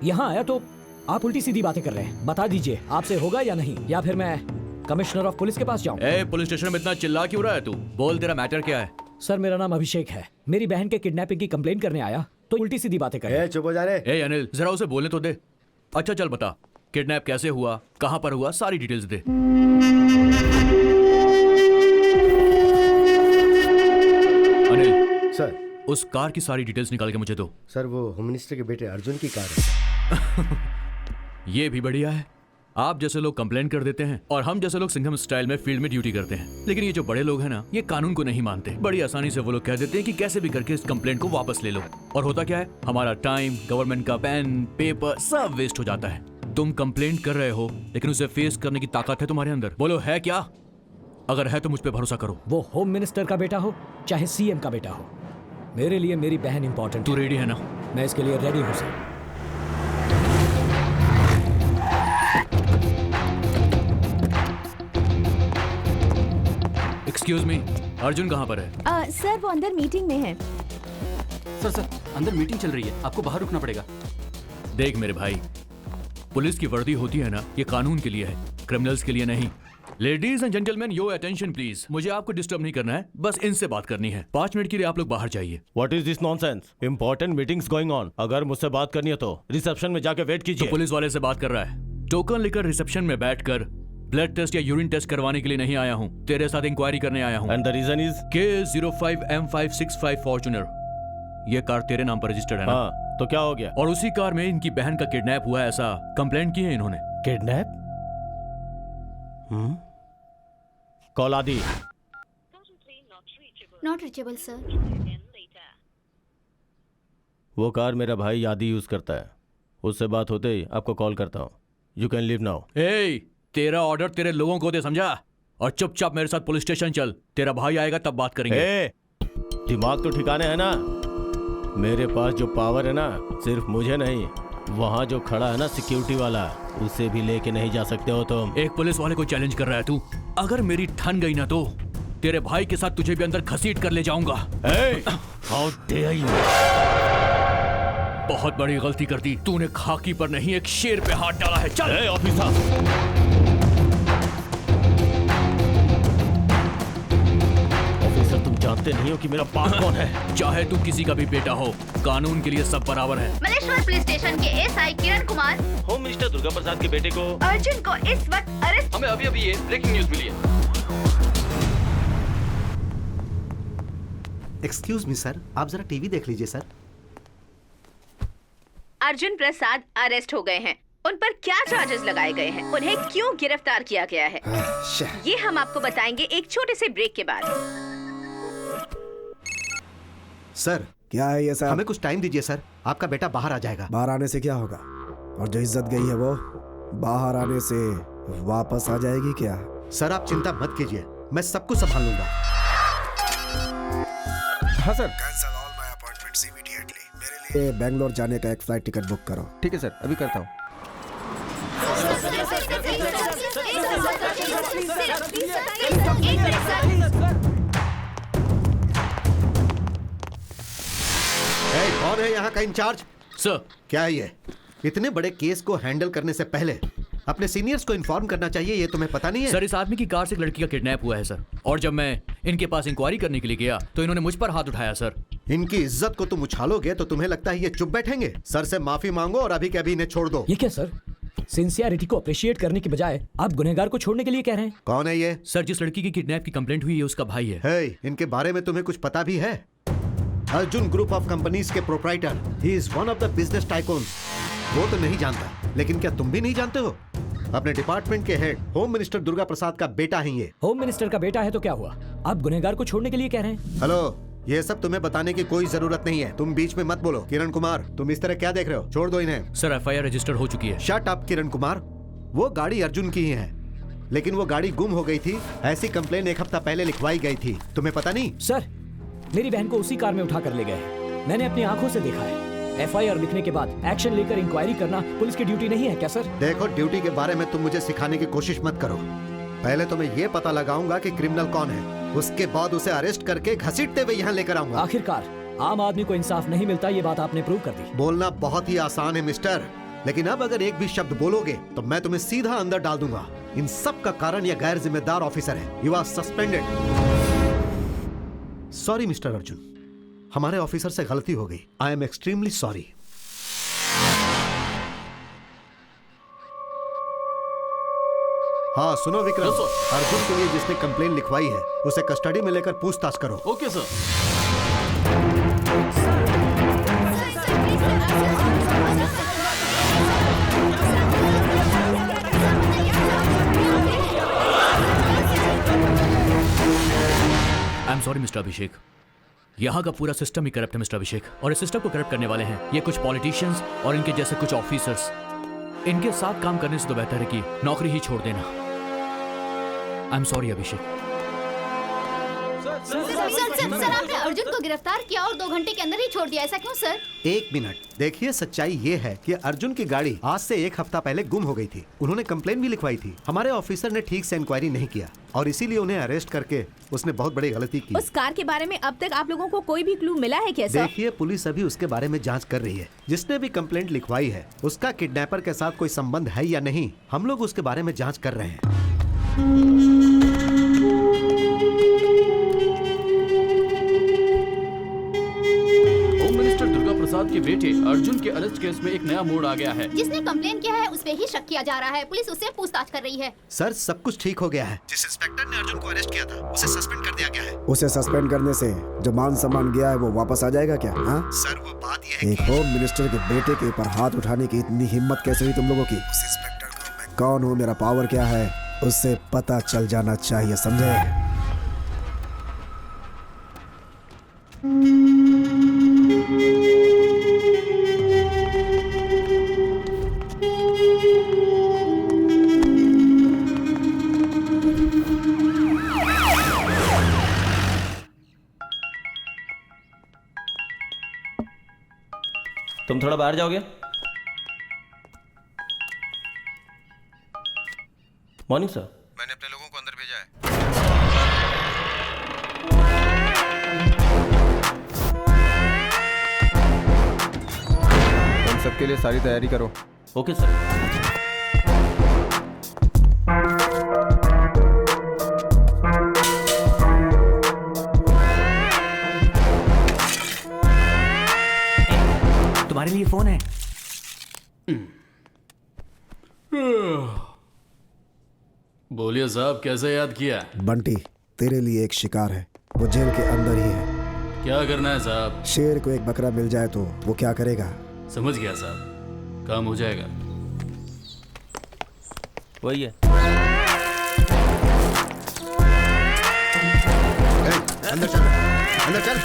यहाँ आया तो आप उल्टी सीधी बातें कर रहे हैं। बता दीजिए आपसे होगा या नहीं, या फिर मैं कमिश्नर ऑफ पुलिस के पास जाऊं? पुलिस स्टेशन में इतना चिल्ला क्यों रहा है तू? बोल, तेरा मैटर क्या है? सर, मेरा नाम अभिषेक है। मेरी बहन के किडनैपिंग की कंप्लेन करने आया तो उल्टी सीधी बातें कर। चुप हो जा रे। अनिल, जरा उसे बोलने तो दे। अच्छा चल बता, किडनैप कैसे हुआ, कहाँ पर हुआ, सारी डिटेल्स दे। अनिल सर, उस कार की सारी डिटेल्स निकाल के मुझे दो। सर, वो होम मिनिस्टर के बेटे अर्जुन की कार है। ये भी बढ़िया है। आप जैसे लोग कंप्लेन कर देते हैं और हम जैसे लोग सिंघम स्टाइल में फील्ड में ड्यूटी करते हैं। लेकिन ये जो बड़े लोग हैं ना, ये कानून को नहीं मानते। बड़ी आसानी से वो लोग कह देते हैं कि कैसे भी करके इस कंप्लेंट को वापस ले लो। और होता क्या है, हमारा टाइम, गवर्नमेंट का पेन, पेपर सब वेस्ट हो जाता है। तुम कंप्लेंट कर रहे हो, लेकिन उसे फेस करने की ताकत है तुम्हारे अंदर। बोलो, है क्या? अगर है तो मुझ पर भरोसा करो। वो होम मिनिस्टर का बेटा हो चाहे CM का बेटा हो, मेरे लिए मेरी बहन इंपॉर्टेंट। तू रेडी है ना? मैं इसके लिए रेडी हूँ सर। एक्सक्यूज मी, अर्जुन कहाँ पर है? सर, वो अंदर मीटिंग में है। सर, अंदर मीटिंग चल रही है, आपको बाहर रुकना पड़ेगा। देख मेरे भाई, पुलिस की वर्दी होती है ना, ये कानून के लिए है, क्रिमिनल्स के लिए नहीं। Ladies and gentleman, your attention please. मुझे आपको डिस्टर्ब नहीं करना है, बस इनसे बात करनी है। 5 मिनट के लिए आप लोग बाहर जाइए। What is this nonsense? Important meetings going on. अगर मुझसे बात करनी है तो रिसेप्शन में जाके वेट कीजिए। तो पुलिस वाले से बात कर रहा है। टोकन लेकर रिसेप्शन में बैठकर ब्लड टेस्ट या यूरिन टेस्ट करवाने के लिए नहीं आया हूँ, तेरे साथ इंक्वायरी करने आया हूँ। And the reason is? KA05M565 Fortuner. ये कार तेरे नाम पर रजिस्टर्ड है ना? हाँ, तो क्या हो गया? और उसी कार में इनकी बहन का किडनैप हुआ, ऐसा कंप्लेंट की है इन्होंने। किडनैप? कॉल आदि। Not reachable sir. वो कार मेरा भाई आदि यूज करता है, उससे बात होते ही आपको कॉल करता हूँ। You can leave now. तेरा ऑर्डर तेरे लोगों को दे, समझा? और चुपचाप मेरे साथ पुलिस स्टेशन चल। तेरा भाई आएगा तब बात करेंगे। दिमाग तो ठिकाने है ना? मेरे पास जो पावर है ना, सिर्फ मुझे नहीं, वहाँ जो खड़ा है ना सिक्योरिटी वाला, उसे भी लेके नहीं जा सकते हो तुम। एक पुलिस वाले को चैलेंज कर रहा है तू? अगर मेरी ठन गई ना तो तेरे भाई के साथ तुझे भी अंदर घसीट कर ले जाऊंगा। How dare you? बहुत बड़ी गलती कर दी तूने। खाकी पर नहीं, एक शेर पे हाथ डाला है। चल ऑफिसर। तुम जानते नहीं हो कि मेरा बाप कौन है? चाहे तू किसी का भी बेटा हो, कानून के लिए सब बराबर है। मलेश्वर पुलिस स्टेशन के SI Kiran Kumar, home minister Durga प्रसाद के बेटे को अर्जुन को इस वक्त अरेस्ट। हमें अभी ये ब्रेकिंग न्यूज मिली है। एक्सक्यूज मी सर, आप जरा टीवी देख लीजिए सर। अर्जुन प्रसाद अरेस्ट हो गए हैं। उन पर क्या चार्जेस लगाए गए हैं, उन्हें क्यों गिरफ्तार किया गया है, ये हम आपको बताएंगे एक छोटे से ब्रेक के बाद। सर, क्या है ये सर? हमें कुछ टाइम दीजिए सर, आपका बेटा बाहर आ जाएगा। बाहर आने से क्या होगा? और जो इज्जत गई है वो बाहर आने से वापस आ जाएगी क्या? सर, आप चिंता मत कीजिए, मैं सब कुछ संभाल लूंगा। हाँ sir. Cancel all my appointments immediately. मेरे लिए बेंगलोर जाने का एक फ्लाइट टिकट बुक करो। ठीक है सर, अभी करता हूँ। कौन है यहाँ का इंचार्ज? सर, क्या है ये? इतने बड़े केस को हैंडल करने से पहले अपने सीनियर्स को इन्फॉर्म करना चाहिए, ये तुम्हें पता नहीं है? सर, इस आदमी की कार से एक लड़की का किडनैप हुआ है सर, और जब मैं इनके पास इंक्वायरी करने के लिए गया तो इन्होंने मुझ पर हाथ उठाया सर। इनकी इज्जत को तुम उछालोगे तो तुम्हें लगता है ये चुप बैठेंगे? सर से माफी मांगो और अभी के अभी इन्हें छोड़ दो। ये क्या सर, सिंसियरिटी को अप्रिशिएट करने के बजाय आप गुनहगार को छोड़ने के लिए कह रहे हैं? कौन है ये? सर, जिस लड़की की किडनैप की कंप्लेंट हुई है उसका भाई है। हे, इनके बारे में तुम्हें कुछ पता भी है? अर्जुन ग्रुप ऑफ कंपनीज के proprietor, he is one of the business tycoons. वो तो नहीं जानता, लेकिन क्या तुम भी नहीं जानते हो? अपने डिपार्टमेंट के हेड होम मिनिस्टर दुर्गा प्रसाद का बेटा है ये। होम मिनिस्टर का बेटा है तो क्या हुआ, आप गुनहगार को छोड़ने के लिए कह रहे हैं? हेलो, ये सब तुम्हें बताने की कोई जरूरत नहीं है, तुम बीच में मत बोलो। किरण कुमार, तुम इस तरह क्या देख रहे हो? छोड़ दो इन्हें। सर, एफआईआर रजिस्टर्ड हो चुकी है। शट अप किरण कुमार, वो गाड़ी अर्जुन की ही है, लेकिन वो गाड़ी गुम हो गई थी, ऐसी कंप्लेन एक हफ्ता पहले लिखवाई गई थी, तुम्हें पता नहीं? सर, मेरी बहन को उसी कार में उठा कर ले गए, मैंने अपनी आंखों से देखा है। एफआईआर लिखने के बाद एक्शन लेकर इंक्वायरी करना पुलिस की ड्यूटी नहीं है क्या सर? देखो, ड्यूटी के बारे में तुम मुझे सिखाने की कोशिश मत करो। पहले तो मैं ये पता लगाऊंगा कि क्रिमिनल कौन है, उसके बाद उसे अरेस्ट करके घसीटते हुए यहाँ लेकर आऊंगा। आखिरकार आम आदमी को इंसाफ नहीं मिलता, ये बात आपने प्रूव कर दी। बोलना बहुत ही आसान है मिस्टर, लेकिन अब अगर एक भी शब्द बोलोगे तो मैं तुम्हें सीधा अंदर डाल दूंगा। इन सब का कारण यह गैर जिम्मेदार ऑफिसर है। You are suspended. Sorry mister Arjun, हमारे ऑफिसर से गलती हो गई। I am extremely sorry. हाँ सुनो विक्रम, अर्जुन के लिए जिसने कंप्लेन लिखवाई है उसे कस्टडी में लेकर पूछताछ करो। Okay sir. I am sorry mister Abhishek, यहाँ का पूरा सिस्टम ही करप्ट है मिस्टर अभिषेक, और इस सिस्टम को करप्ट करने वाले हैं ये कुछ पॉलिटिशियंस और इनके जैसे कुछ ऑफिसर्स। इनके साथ काम करने से तो बेहतर है कि नौकरी ही छोड़ देना। आई एम सॉरी अभिषेक। सर, आपने अर्जुन को गिरफ्तार किया और 2 घंटे के अंदर ही छोड़ दिया, ऐसा क्यों सर? एक मिनट, देखिए सच्चाई ये है कि अर्जुन की गाड़ी आज से 1 हफ्ता पहले गुम हो गई थी। उन्होंने कंप्लेन भी लिखवाई थी, हमारे ऑफिसर ने ठीक से इंक्वायरी नहीं किया और इसीलिए उन्हें अरेस्ट करके उसने बहुत बड़ी गलती की। उस कार के बारे में अब तक आप लोगों को कोई भी क्लू मिला है क्या सर? देखिए, पुलिस अभी उसके बारे में जांच कर रही है। जिसने भी कंप्लेंट लिखवाई है उसका किडनैपर के साथ कोई संबंध है या नहीं, हम लोग उसके बारे में जांच कर रहे हैं। प्रसाद के बेटे अर्जुन के अरेस्ट केस में एक नया मोड़ आ गया है। जिसने कंप्लेन किया है उस पे ही शक किया जा रहा है, पुलिस उससे पूछताछ कर रही है। सर, सब कुछ ठीक हो गया है। जिस इंस्पेक्टर ने अर्जुन को अरेस्ट किया था उसे सस्पेंड कर दिया गया है। उसे सस्पेंड करने से जो मान सम्मान गया है वो वापस आ जाएगा क्या? हाँ सर, वो बात यह है एक होम मिनिस्टर के बेटे के ऊपर हाथ उठाने की इतनी हिम्मत कैसे हुई तुम लोगों की? उस इंस्पेक्टर को मैं कौन हूँ, मेरा पावर क्या है, उससे पता चल जाना चाहिए, समझे? तुम थोड़ा बाहर जाओगे? Morning sir. मैंने अपने लोगों को अंदर भेजा है। तुम सबके लिए सारी तैयारी करो। Okay sir. तुम्हारे लिए फोन है। बोलिए साहब, कैसे याद किया? बंटी, तेरे लिए एक शिकार है, वो जेल के अंदर ही है। क्या करना है साहब? शेर को एक बकरा मिल जाए तो वो क्या करेगा? समझ गया साहब, काम हो जाएगा। वही है। अंदर चल, अंदर चल।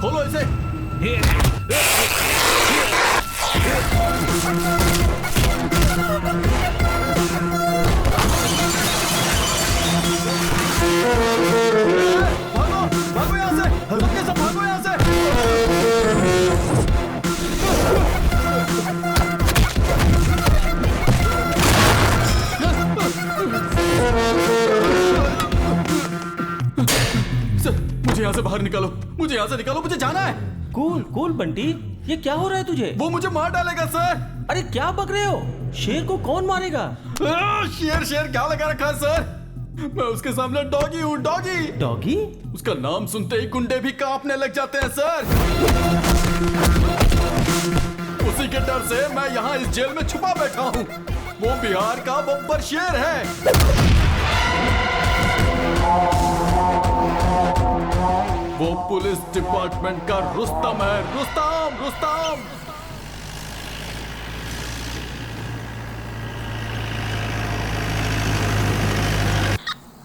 खोलो इसे। भागो भागो यहाँ से, सबके सब भागो यहाँ से। सर मुझे यहाँ से बाहर निकालो, मुझे यहाँ से निकालो, मुझे जाना है। कूल कूल बंटी, ये क्या हो रहा है तुझे? वो मुझे मार डालेगा सर। अरे क्या बक रहे हो? शेर को कौन मारेगा? शेर शेर क्या लगा रखा है सर? मैं उसके सामने डॉगी हूँ, डॉगी। डॉगी? उसका नाम सुनते ही गुंडे भी कांपने लग जाते हैं सर। उसी के डर से मैं यहाँ इस जेल में छुपा बैठा हूँ। वो बिहार का बब्बर शेर है। वो पुलिस डिपार्टमेंट का रुस्तम है, Rustam Rustam.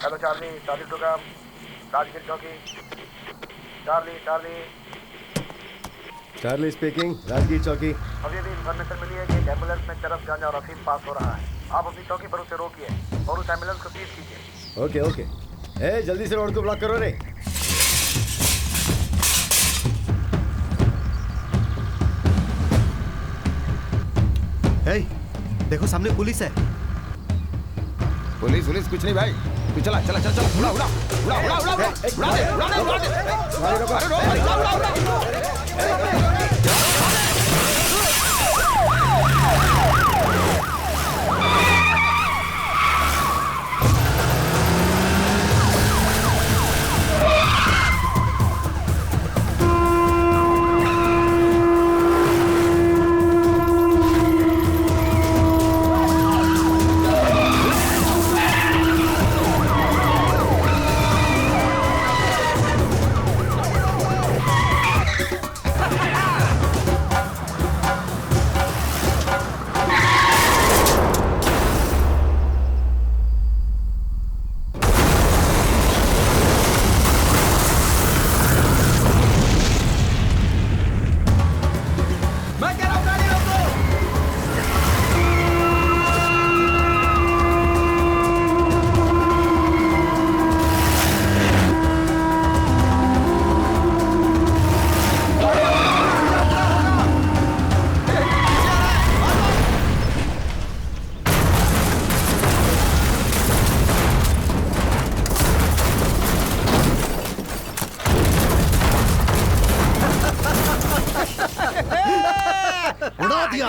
Hello Charlie, Charlie programme, Rajgir चौकी। Charlie Charlie Charlie speaking, Rajgir चौकी। अभी भी इन्फॉर्मेशन मिली है कि एक एम्बुलेंस में चरस गांजा और अफीम पास हो रहा है। आप अपनी चौकी पर उसे रोकिए और उस एम्बुलेंस को सीज कीजिए। Okay okay. ए जल्दी से रोड को ब्लॉक करो रे। हे, देखो सामने पुलिस है। पुलिस पुलिस कुछ नहीं भाई, तू चला चला चला चला, उड़ा उड़ा उड़ा उड़ा उड़ा उड़ा उड़ा दे उड़ा दे उड़ा दे। अरे उड़ा उड़ा उड़ा। उड़ा दिया।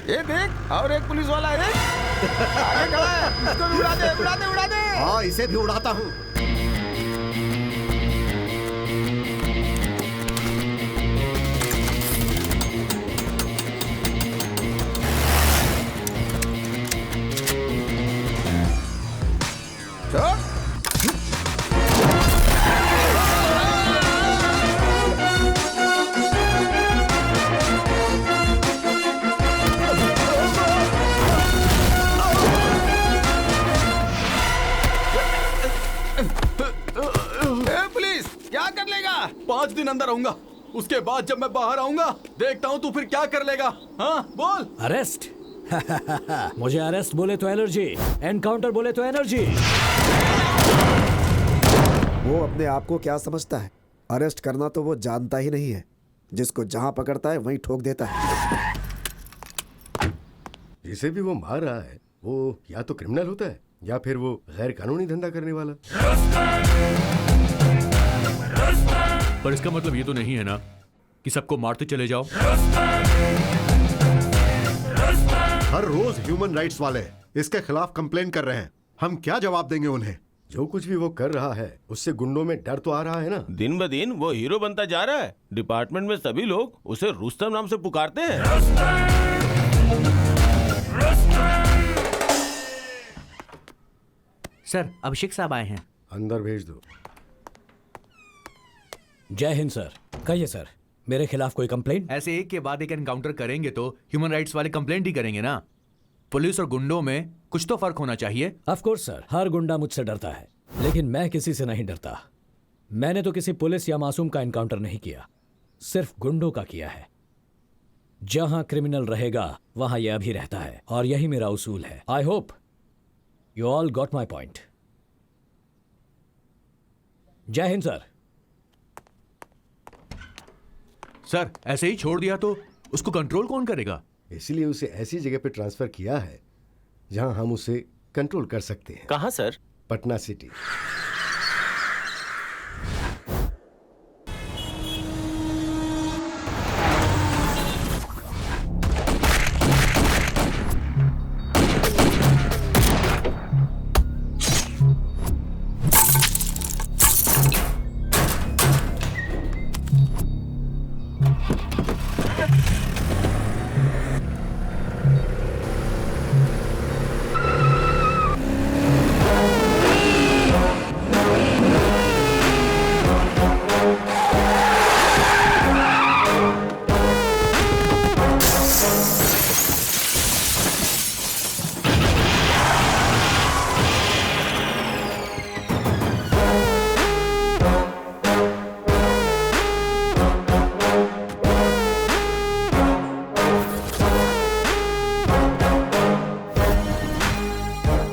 ये देख, और एक पुलिस वाला है आगे खड़ा है, इसको भी उड़ा दे उड़ा दे उड़ा दे। हाँ, इसे भी उड़ाता हूँ। पुलिस क्या कर लेगा? 5 दिन अंदर रहूंगा, उसके बाद जब मैं बाहर आऊंगा देखता हूँ तू फिर क्या कर लेगा। हाँ बोल। अरेस्ट? मुझे अरेस्ट बोले तो एलर्जी, एनकाउंटर बोले तो एनर्जी। वो अपने आप को क्या समझता है? अरेस्ट करना तो वो जानता ही नहीं है। जिसको जहां पकड़ता है वहीं ठोक देता है। जिसे भी वो मार रहा है वो या तो क्रिमिनल होता है या फिर वो गैर कानूनी धंधा करने वाला। पर इसका मतलब ये तो नहीं है ना कि सबको मारते चले जाओ। हर रोज ह्यूमन राइट्स वाले इसके खिलाफ कंप्लेन कर रहे हैं। हम क्या जवाब देंगे उन्हें? जो कुछ भी वो कर रहा है उससे गुंडों में डर तो आ रहा है ना। दिन ब दिन वो हीरो बनता जा रहा है। डिपार्टमेंट में सभी लोग उसे रुस्तम नाम से पुकारते हैं। सर, अभिषेक साहब आए हैं। अंदर भेज दो। जय हिंद सर। कहिए सर, मेरे खिलाफ कोई कंप्लेंट? ऐसे एक के बाद एक एनकाउंटर करेंगे तो ह्यूमन राइट्स वाले कंप्लेंट ही करेंगे ना। पुलिस और गुंडों में कुछ तो फर्क होना चाहिए। ऑफ कोर्स सर, हर गुंडा मुझसे डरता है, लेकिन मैं किसी से नहीं डरता। मैंने तो किसी पुलिस या मासूम का एनकाउंटर नहीं किया, सिर्फ गुंडों का किया है। जहां क्रिमिनल रहेगा वहां यह भी रहता है, और यही मेरा उसूल है। I hope you all got my point. जय हिंद सर। सर, ऐसे ही छोड़ दिया तो उसको कंट्रोल कौन करेगा? इसलिए उसे ऐसी जगह पे ट्रांसफर किया है जहां हम उसे कंट्रोल कर सकते हैं। कहां सर? पटना सिटी।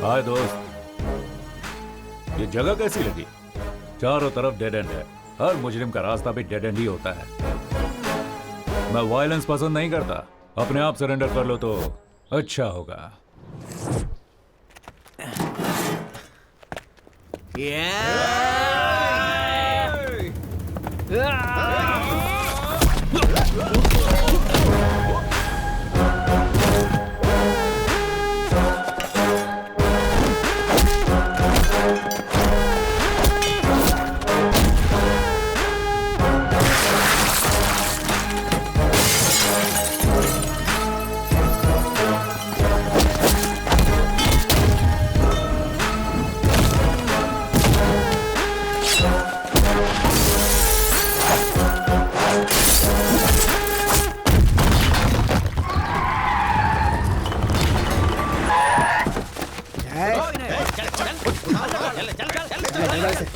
हाय दोस्त, ये जगह कैसी लगी? चारों तरफ डेड एंड है। हर मुजरिम का रास्ता भी डेड एंड ही होता है। मैं वायलेंस पसंद नहीं करता। अपने आप सरेंडर कर लो तो अच्छा होगा।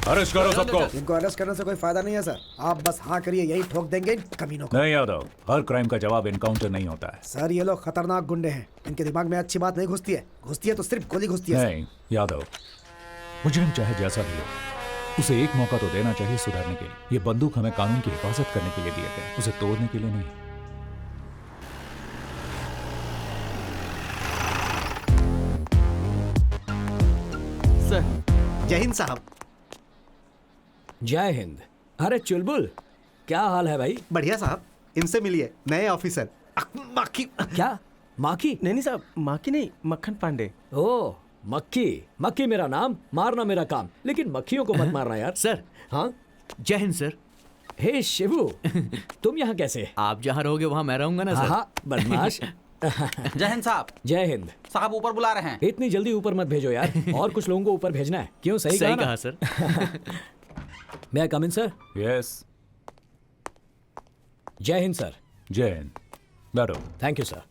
अरेस्ट करो सबको। इनको अरेस्ट करने से कोई फायदा नहीं है सर। आप बस हाँ करिए, यही ठोक देंगे इन कमीनों को। नहीं यादव, हर क्राइम का जवाब एनकाउंटर नहीं होता है। सर ये लोग खतरनाक गुंडे हैं, इनके दिमाग में अच्छी बात नहीं घुसती है। घुसती है तो सिर्फ गोली घुसती है। नहीं यादव, मुजरिम चाहे जैसा भी हो, उसे एक मौका तो देना चाहिए सुधरने के लिए। ये बंदूक हमें कानून की हिफाजत करने के लिए दिए गए, उसे तोड़ने के लिए नहीं। सर, जय हिंद साहब। जय हिंद। अरे चुलबुल, क्या हाल है भाई? बढ़िया साहब, इनसे मिलिए, नए ऑफिसर। माखी। क्या माखी? नहीं साहब, माखी नहीं, मक्खन पांडे। ओ मक्खी। मक्खी मेरा नाम, मारना मेरा काम, लेकिन मक्खियों को मत मारना यार। सर। हाँ जय हिंद सर। हे शिवू, तुम यहाँ कैसे? आप जहाँ रहोगे वहाँ मैं रहूंगा ना सर। हाँ बदमाश। जय हिंद साहब। जय हिंद साहब, ऊपर बुला रहे हैं। इतनी जल्दी ऊपर मत भेजो यार, और कुछ लोगों को ऊपर भेजना है। क्यों? सही कहा सर। मैं आई कम इन सर? यस। जय हिंद सर। जय हिंद। बैठो। Thank you sir.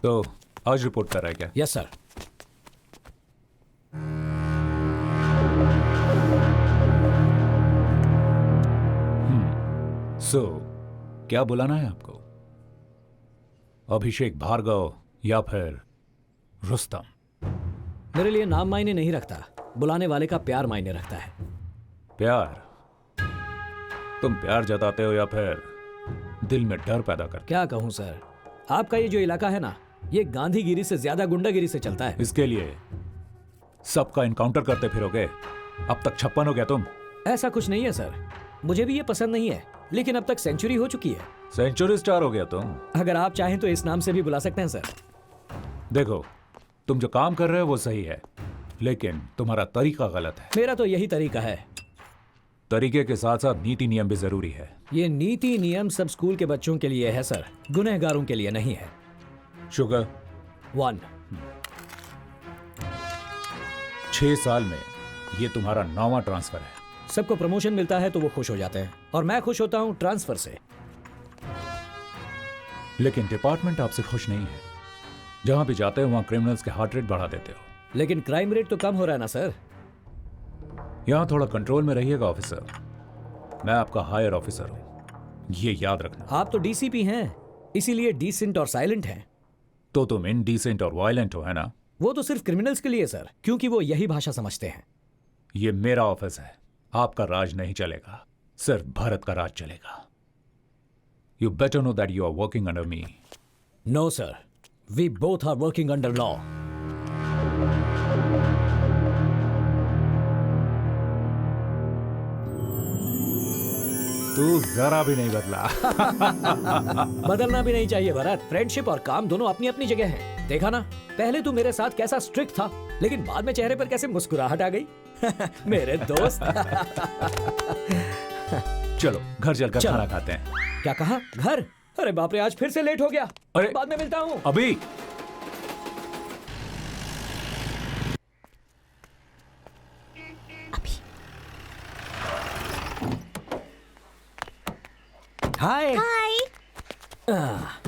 तो आज रिपोर्ट कर रहा है क्या? Yes sir. क्या बुलाना है आपको? अभिषेक भार्गव या फिर रुस्तम? मेरे लिए नाम मायने नहीं रखता, बुलाने वाले का प्यार मायने रखता है। प्यार? तुम प्यार जताते हो या फिर दिल में डर पैदा करते? क्या कहूं सर, आपका ये जो इलाका है ना, ये गांधीगिरी से ज्यादा गुंडागिरी से चलता है। इसके लिए सबका इनकाउंटर करते फिरोगे? अब तक 56 हो गया तुम। ऐसा कुछ नहीं है सर, मुझे भी ये पसंद नहीं है, लेकिन अब तक सेंचुरी हो चुकी है। सेंचुरी स्टार हो गया तुम। अगर आप चाहें तो इस नाम से भी बुला सकते हैं सर। देखो, तुम जो काम कर रहे हो वो सही है, लेकिन तुम्हारा तरीका गलत है। मेरा तो यही तरीका है। तरीके के साथ साथ नीति नियम भी जरूरी है। ये नीति नियम सब स्कूल के बच्चों के लिए है सर, गुनहगारों के लिए नहीं है। शुगर 1। 6 साल में ये तुम्हारा 9वां ट्रांसफर है। सबको प्रमोशन मिलता है तो वो खुश हो जाते हैं, और मैं खुश होता हूँ ट्रांसफर से। लेकिन डिपार्टमेंट आपसे खुश नहीं है। जहां भी जाते हो वहां क्रिमिनल्स के हार्ट रेट बढ़ा देते हो। लेकिन क्राइम रेट तो कम हो रहा है ना सर। यहां थोड़ा कंट्रोल में रहिएगा ऑफिसर। मैं आपका हायर ऑफिसर हूं, ये याद रखना। आप तो डीसीपी हैं, इसीलिए डिसेंट और साइलेंट हैं। तो तुम इनडिसेंट और वायलेंट हो, है ना? वो तो सिर्फ क्रिमिनल्स के लिए सर, क्योंकि वो यही भाषा समझते हैं। ये मेरा ऑफिस है, आपका राज नहीं चलेगा, सिर्फ भारत का राज चलेगा। You better know that you are working under me. No, sir. We both are working under law. तू जरा भी नहीं बदला। बदलना भी नहीं चाहिए भरत। फ्रेंडशिप और काम दोनों अपनी अपनी जगह हैं। देखा ना, पहले तू मेरे साथ कैसा स्ट्रिक्ट था, लेकिन बाद में चेहरे पर कैसे मुस्कुराहट आ गई। मेरे दोस्त। चलो घर चलकर खाना खाते हैं। क्या कहा? घर? अरे बाप रे, आज फिर से लेट हो गया। अरे बाद में मिलता हूँ। अभी हाय। हाय।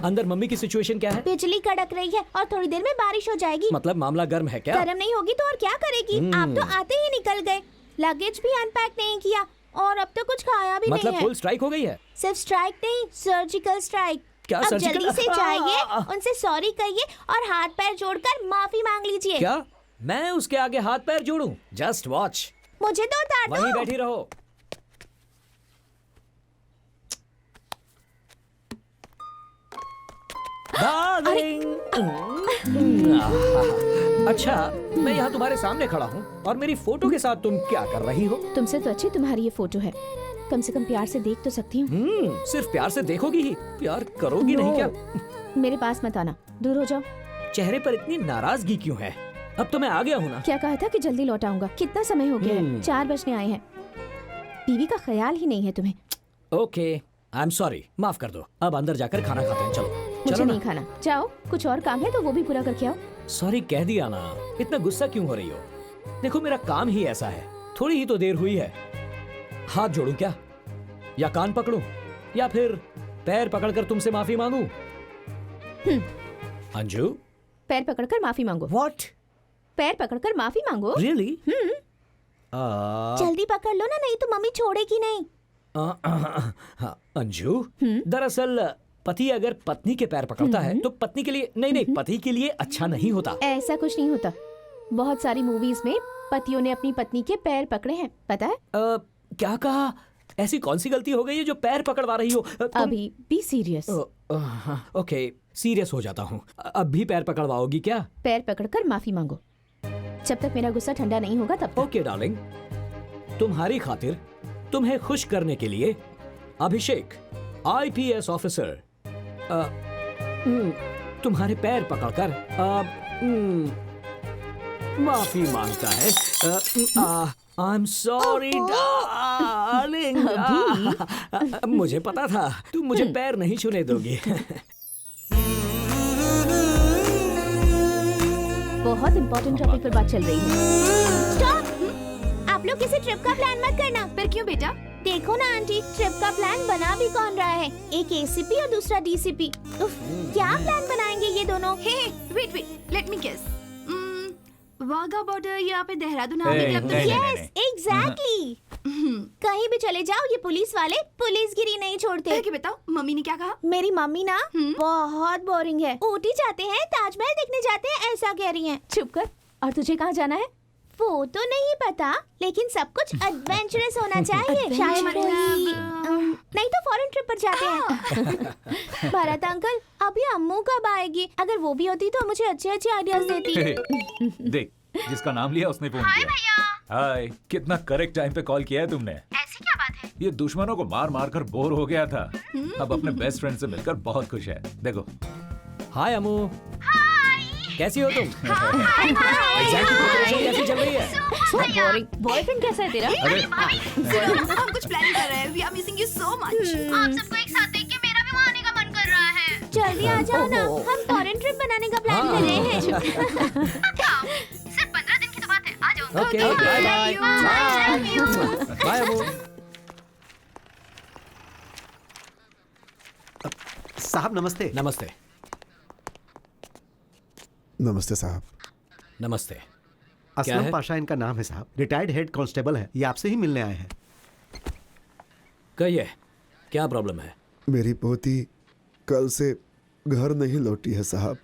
अंदर मम्मी की सिचुएशन क्या है? बिजली कड़क रही है और थोड़ी देर में बारिश हो जाएगी। मतलब मामला गर्म है क्या? गर्म नहीं होगी तो और क्या करेगी? आप तो आते ही निकल गए, लगेज भी अनपैक नहीं किया और अब तक कुछ खाया भी मतलब नहीं है। फुल स्ट्राइक हो गई है? सिर्फ स्ट्राइक नहीं, सर्जिकल स्ट्राइक। क्या अब सर्जिकल? जल्दी से जाइए, उनसे सॉरी कहिए और हाथ पैर जोड़कर माफी मांग लीजिए। क्या मैं उसके आगे हाथ पैर जोड़ूं? Just watch. मुझे तो उतार दो। वहीं बैठी रहो। अच्छा, मैं यहाँ तुम्हारे सामने खड़ा हूँ और मेरी फोटो के साथ तुम क्या कर रही हो? तुमसे तो अच्छी तुम्हारी ये फोटो है, कम से कम प्यार से देख तो सकती हूँ। सिर्फ प्यार से देखोगी ही, प्यार करोगी नहीं क्या? मेरे पास मत आना, दूर हो जाओ। चेहरे पर इतनी नाराजगी क्यों है? अब तो मैं आ गया हूँ ना। क्या कहा था कि जल्दी लौट आऊंगा? कितना समय हो गया है? 4 बजने आए हैं। बीवी का ख्याल ही नहीं है तुम्हें। ओके, आई एम सॉरी, माफ कर दो। अब अंदर जाकर खाना खाते हैं। चलो। मुझे नहीं खाना, जाओ। कुछ और काम है तो वो भी पूरा करके आओ। सॉरी कह दिया ना, इतना गुस्सा क्यों हो रही हो? देखो मेरा काम ही ऐसा है, थोड़ी ही तो देर हुई है। हाथ जोड़ूं क्या, या कान पकड़ूं, या फिर पैर पकड़कर तुमसे माफी मांगूं? अंजू, पैर पकड़कर माफी मांगो। व्हाट? पैर पकड़कर माफी मांगो? रियली? जल्दी पकड़ लो ना, नहीं तो मम्मी छोड़ेगी नहीं। अंजू, दरअसल पति अगर पत्नी के पैर पकड़ता है तो पत्नी के लिए नहीं, पति के लिए अच्छा नहीं होता। ऐसा कुछ नहीं होता। बहुत सारी मूवीज में पतियों ने अपनी पत्नी के पैर पकड़े हैं, पता है? क्या कहा? ऐसी कौन सी गलती हो गई है जो पैर पकड़वा रही हो? अभी बी सीरियस। ओके, सीरियस हो जाता हूँ। अब भी पैर पकड़वाओगी क्या? पैर पकड़कर माफी मांगो, जब तक मेरा गुस्सा ठंडा नहीं होगा तब तक। ओके डार्लिंग, तुम्हारी खातिर, तुम्हें खुश करने के लिए अभिषेक IPS ऑफिसर तुम्हारे पैर पकड़कर माफी मांगता है। आई एम सॉरी डार्लिंग। मुझे पता था तुम मुझे पैर नहीं छूने दोगी। बहुत इंपॉर्टेंट टॉपिक पर बात चल रही है। स्टॉप! आप लोग किसी ट्रिप का प्लान मत करना। फिर क्यों बेटा? देखो ना आंटी, ट्रिप का प्लान बना भी कौन रहा है? एक ACP और दूसरा DCP। क्या प्लान बनाएंगे ये दोनों? Wait, let me guess. Wagah border या पे देहरादून क्लब? Yes, exactly. कहीं भी चले जाओ, ये पुलिस वाले पुलिसगिरी नहीं छोड़ते। क्या बताओ, मम्मी ने क्या कहा? मेरी मम्मी ना बहुत बोरिंग है। ऊटी जाते हैं, ताजमहल देखने जाते हैं, ऐसा कह रही हैं। चुप कर। और तुझे कहाँ जाना है? वो तो नहीं पता, लेकिन सब कुछ एडवेंचरस होना चाहिए। शायद नहीं तो फॉरेन ट्रिप पर जाते हैं। भारत अंकल, अभी अम्मू कब आएगी? अगर वो भी होती तो मुझे अच्छे अच्छे आइडियाज देती। देख, जिसका नाम लिया उसने फोन किया। हाय, कितना करेक्ट टाइम पे कॉल किया है तुमने। ऐसी क्या बात है? ये दुश्मनों को मार मार कर बोर हो गया था, अब अपने बेस्ट फ्रेंड से मिलकर बहुत खुश है। देखो। हाय अम्मू। हाय। कैसी हो तुम? एग्जाम की प्रिपरेशन कैसी चल रही है? बोरिंग। बॉयफ्रेंड कैसा है तेरा? हम कुछ प्लान कर रहे हैं। We are missing you so much. आप सबको एक साथ देख के मेरा भी वहाँ आने का मन कर रहा है। जल्दी आ जाओ ना, हम टॉरेंट ट्रिप बनाने का प्लान कर रहे हैं। सिर्फ 15 दिन की तो बात है, आ जाओ। Okay, bye bye. Bye Abu. साहब नमस्ते। नमस्ते। नमस्ते साहब। नमस्ते। असलम पाशा इनका नाम है साहब, रिटायर्ड हेड कांस्टेबल है, ये आपसे ही मिलने आए हैं। कहिए, क्या प्रॉब्लम है? मेरी पोती कल से घर नहीं लौटी है साहब।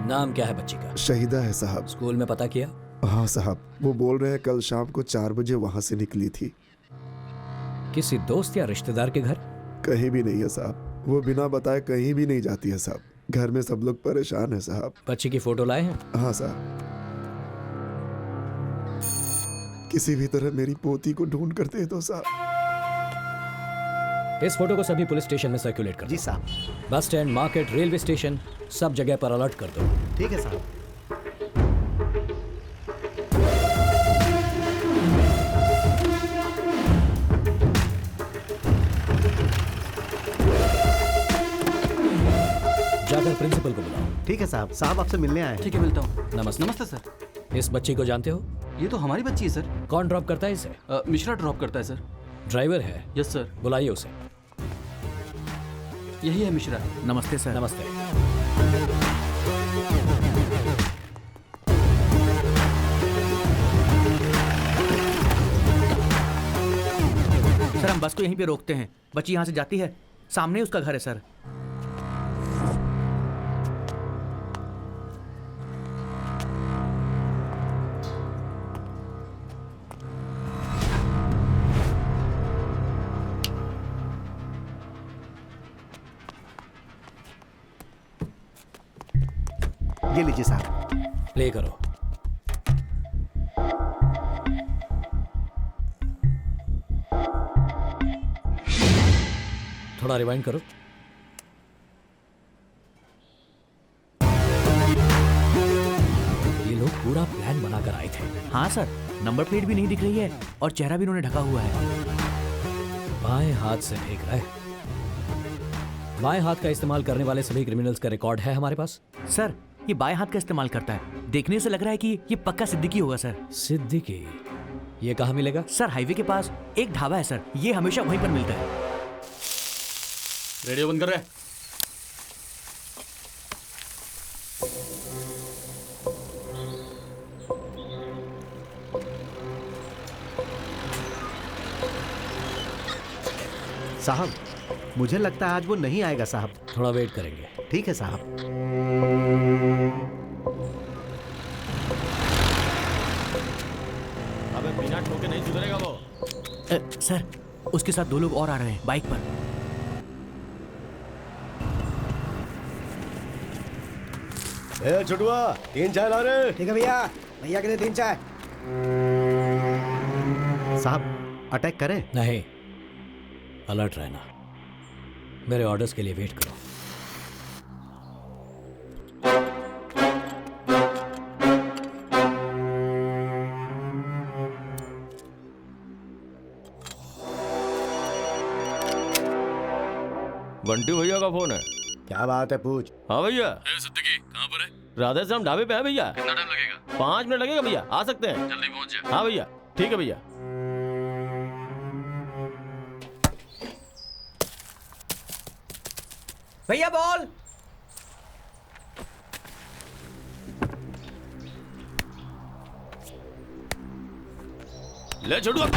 नाम क्या है बच्ची का? शहीदा है साहब। स्कूल में पता किया? हाँ साहब, वो बोल रहे हैं कल शाम को 4 बजे वहां से निकली थी। किसी दोस्त या रिश्तेदार के घर? कहीं भी नहीं है साहब, वो बिना बताए कहीं भी नहीं जाती है साहब। घर में सब लोग परेशान है साहब। बच्ची की फोटो लाए हैं? हाँ साहब। किसी भी तरह मेरी पोती को ढूंढ कर दे दो साहब। इस फोटो को सभी पुलिस स्टेशन में सर्कुलेट कर दो। जी साहब। Bus stand, market, railway station, सब जगह पर अलर्ट कर दो। ठीक है साहब। जाकर प्रिंसिपल को बुलाओ। ठीक है साहब। साहब आपसे मिलने आए हैं। ठीक है, मिलता हूँ। नमस्ते। नमस्ते सर। इस बच्ची को जानते हो? ये तो हमारी बच्ची है सर। कौन ड्रॉप करता है इसे? मिश्रा ड्रॉप करता है सर। ड्राइवर है? Yes sir. बुलाइए उसे। यही है मिश्रा। नमस्ते सर। नमस्ते। सर हम बस को यहीं पे रोकते हैं। बच्ची यहाँ से जाती है, सामने उसका घर है सर। ये लीजिए साहब। प्ले करो। थोड़ा रिवाइंड करो। ये लोग पूरा प्लान बनाकर आए थे। हाँ सर, नंबर प्लेट भी नहीं दिख रही है और चेहरा भी उन्होंने ढका हुआ है। बाएं हाथ से फेंक रहा है। बाएं हाथ का इस्तेमाल करने वाले सभी क्रिमिनल्स का रिकॉर्ड है हमारे पास। सर ये बाएं हाथ का इस्तेमाल करता है। देखने से लग रहा है कि ये पक्का सिद्दीकी होगा सर। सिद्दीकी? ये कहाँ मिलेगा? सर हाईवे के पास एक ढाबा है सर, ये हमेशा वहीं पर मिलता है। रेडियो बंद कर रहे। साहब मुझे लगता है आज वो नहीं आएगा साहब। थोड़ा वेट करेंगे। ठीक है साहब। अबे बिना ठोके नहीं सुधरेगा वो। सर उसके साथ 2 लोग और आ रहे हैं बाइक पर। ए छुटुआ, 3 चाय ला रहे। ठीक है भैया। भैया के लिए 3 चाय। साहब अटैक करें? नहीं, अलर्ट रहना। मेरे ऑर्डर्स के लिए वेट करो। बंटी भैया का फोन है। क्या बात है, पूछ। हाँ भैया। सिद्दीकी कहाँ पर है? राधे श्याम ढाबे पे है भैया। कितना टाइम लगेगा? 5 मिनट लगेगा भैया, आ सकते हैं। जल्दी पहुँच जाए। हाँ भैया, ठीक है भैया। भैया बॉल। ले छोड़ो।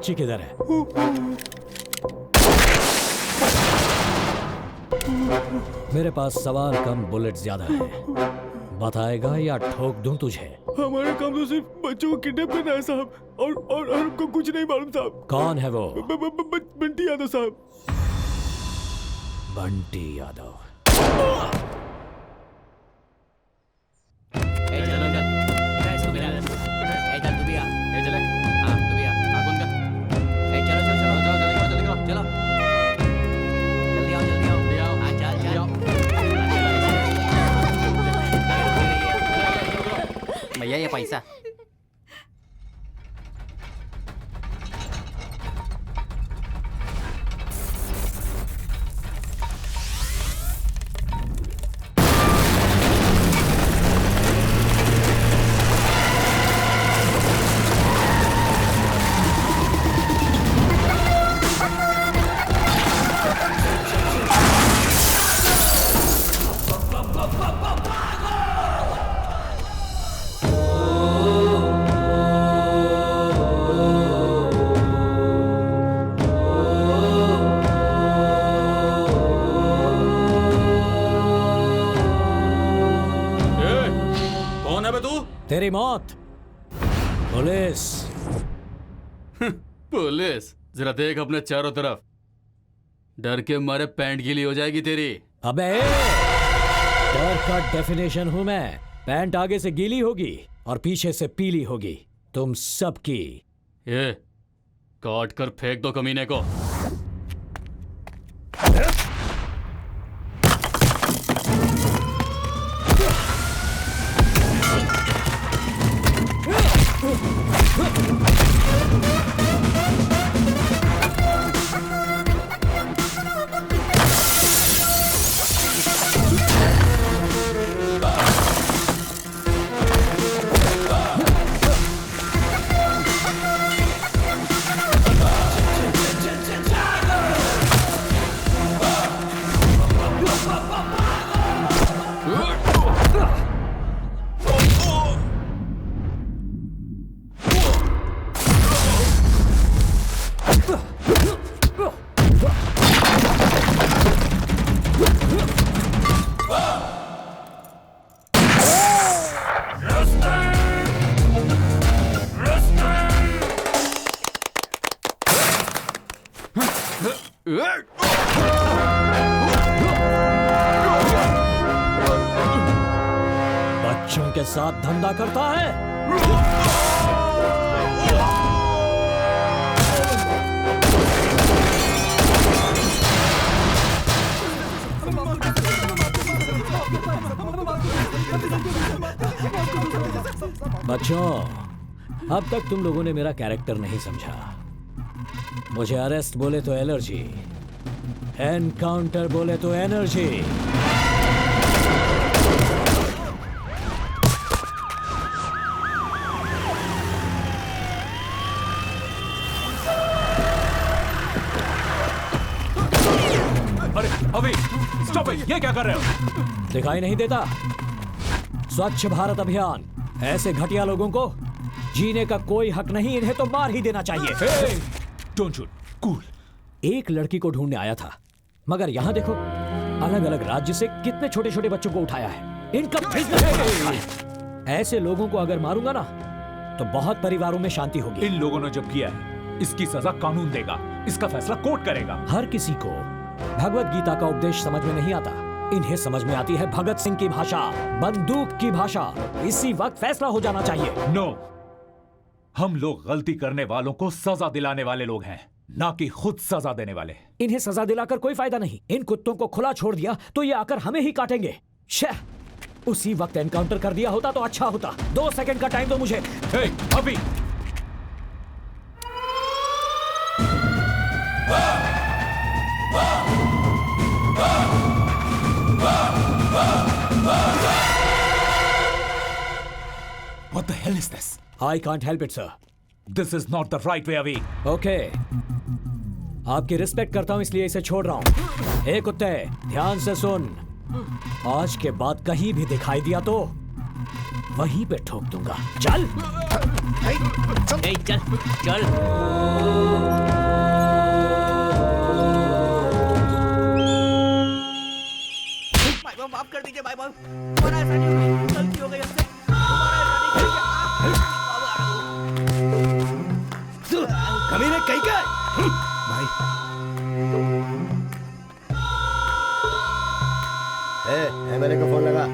बच्ची किधर है? मेरे पास सवाल कम बुलेट ज्यादा है। बताएगा या ठोक दूं तुझे? हमारा काम तो सिर्फ बच्चों को किडनैप करना है साहब, और हमको कुछ नहीं मालूम साहब। कौन है वो? बंटी यादव साहब। बंटी यादव। भैया ये पैसा। तेरी मौत। पुलिस। पुलिस? जरा देख अपने चारों तरफ, डर के मारे पैंट गीली हो जाएगी तेरी। अबे डर का डेफिनेशन हूं मैं। पैंट आगे से गीली होगी और पीछे से पीली होगी, तुम सबकी। ये काट कर फेंक दो कमीने को। बच्चों के साथ धंधा करता है। बच्चों, अब तक तुम लोगों ने मेरा कैरेक्टर नहीं समझा। मुझे अरेस्ट बोले तो एलर्जी, एनकाउंटर बोले तो एनर्जी। अरे अभी स्टॉप इट! ये क्या कर रहे हो? दिखाई नहीं देता? स्वच्छ भारत अभियान। ऐसे घटिया लोगों को जीने का कोई हक नहीं, इन्हें तो मार ही देना चाहिए। Don't shoot, cool. एक लड़की को ढूंढने आया था, मगर यहाँ देखो, अलग अलग राज्य से कितने छोटे छोटे बच्चों को उठाया है। इनका बिजनेस। ऐसे लोगों को अगर मारूंगा ना तो बहुत परिवारों में शांति होगी। इन लोगों ने जो किया है इसकी सजा कानून देगा, इसका फैसला कोर्ट करेगा। हर किसी को भगवत गीता का उपदेश समझ में नहीं आता, इन्हें समझ में आती है भगत सिंह की भाषा, बंदूक की भाषा। इसी वक्त फैसला हो जाना चाहिए। नो, हम लोग गलती करने वालों को सजा दिलाने वाले लोग हैं, ना कि खुद सजा देने वाले। इन्हें सजा दिलाकर कोई फायदा नहीं। इन कुत्तों को खुला छोड़ दिया तो ये आकर हमें ही काटेंगे। शह, उसी वक्त एनकाउंटर कर दिया होता तो अच्छा होता। 2 सेकंड का टाइम दो मुझे। अभी What the hell is this? I can't help it, sir. This is not the right way, Avi. Okay. आपकी रिस्पेक्ट करता हूं इसलिए इसे छोड़ रहा हूं। ए कुत्ते, ध्यान से सुन। आज के बाद कहीं भी दिखाई दिया तो वहीं पे ठोक दूंगा। चल ए, चल चल। भाई बाबू माफ कर दीजिए भाई बाबू, हमारा ऐसा नहीं होगा, गलती हो गई हमसे, कमीने कहीं का भाई एमएलए को फोन लगा।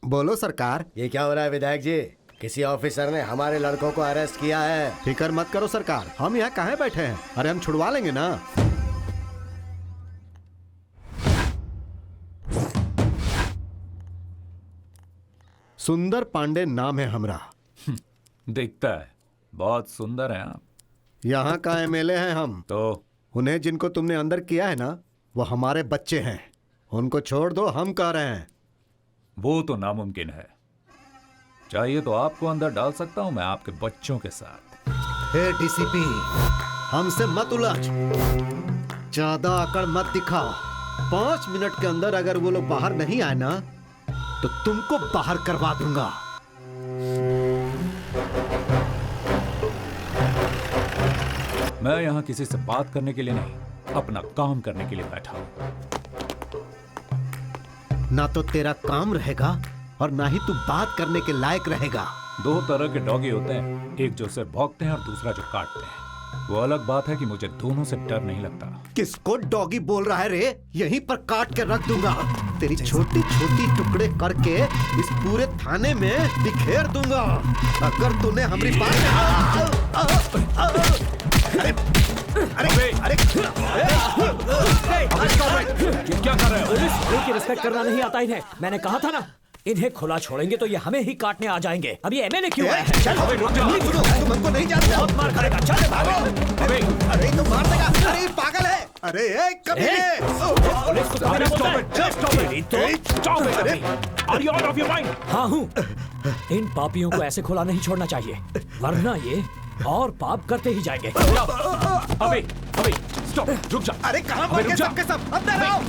बोलो सरकार। ये क्या हो रहा है विधायक जी? किसी ऑफिसर ने हमारे लड़कों को अरेस्ट किया है। फिक्र मत करो सरकार, हम यहाँ काहे बैठे हैं? अरे हम छुड़वा लेंगे ना। सुंदर पांडे नाम है हमरा। दिखता है बहुत सुंदर है आप। यहाँ का एमएलए हैं हम। तो उन्हें जिनको तुमने अंदर किया है ना, वो हमारे बच्चे हैं। उनको छोड़ दो, हम कह रहे हैं। वो तो नामुमकिन है। चाहिए तो आपको अंदर डाल सकता हूं मैं आपके बच्चों के साथ। हे डीसीपी, हमसे मत उलझ, ज्यादा अकड़ मत दिखाओ। 5 मिनट के अंदर अगर वो लोग बाहर नहीं आए ना, तो तुमको बाहर करवा दूंगा। मैं यहाँ किसी से बात करने के लिए नहीं, अपना काम करने के लिए बैठा हूं। ना तो तेरा काम रहेगा और ना ही तू बात करने के लायक रहेगा। 2 तरह के डॉगी होते हैं, एक जो सिर्फ भौंकते हैं और दूसरा जो काटते हैं। वो अलग बात है कि मुझे दोनों से डर नहीं लगता। किसको डॉगी बोल रहा है रे? यहीं पर काट के रख दूंगा। तेरी छोटी छोटी टुकड़े करके इस पूरे थाने में बिखेर दूंगा। अगर तूने हमारी बात क्या कर रहे हो? पुलिस की रिस्पेक्ट करना नहीं आता इन्हें। मैंने कहा था ना, इन्हें खुला छोड़ेंगे तो ये हमें ही काटने आ जाएंगे। अब ये एमएलए क्यों है? चल अबे रुक जा, तुम हमको नहीं जानते। बहुत मार खाएगा। चल भागो। अबे अरे तो मार देगा। अरे पागल है। अरे पुलिस को तुम्हारे Are you out of your mind? हाँ हूँ। इन पापियों को ऐसे खुला नहीं छोड़ना चाहिए, वरना ये और पाप करते ही जाएंगे। अबे स्टॉप, रुक जा। अरे कहाँ भाग गए सबके सब? अंदर आओ।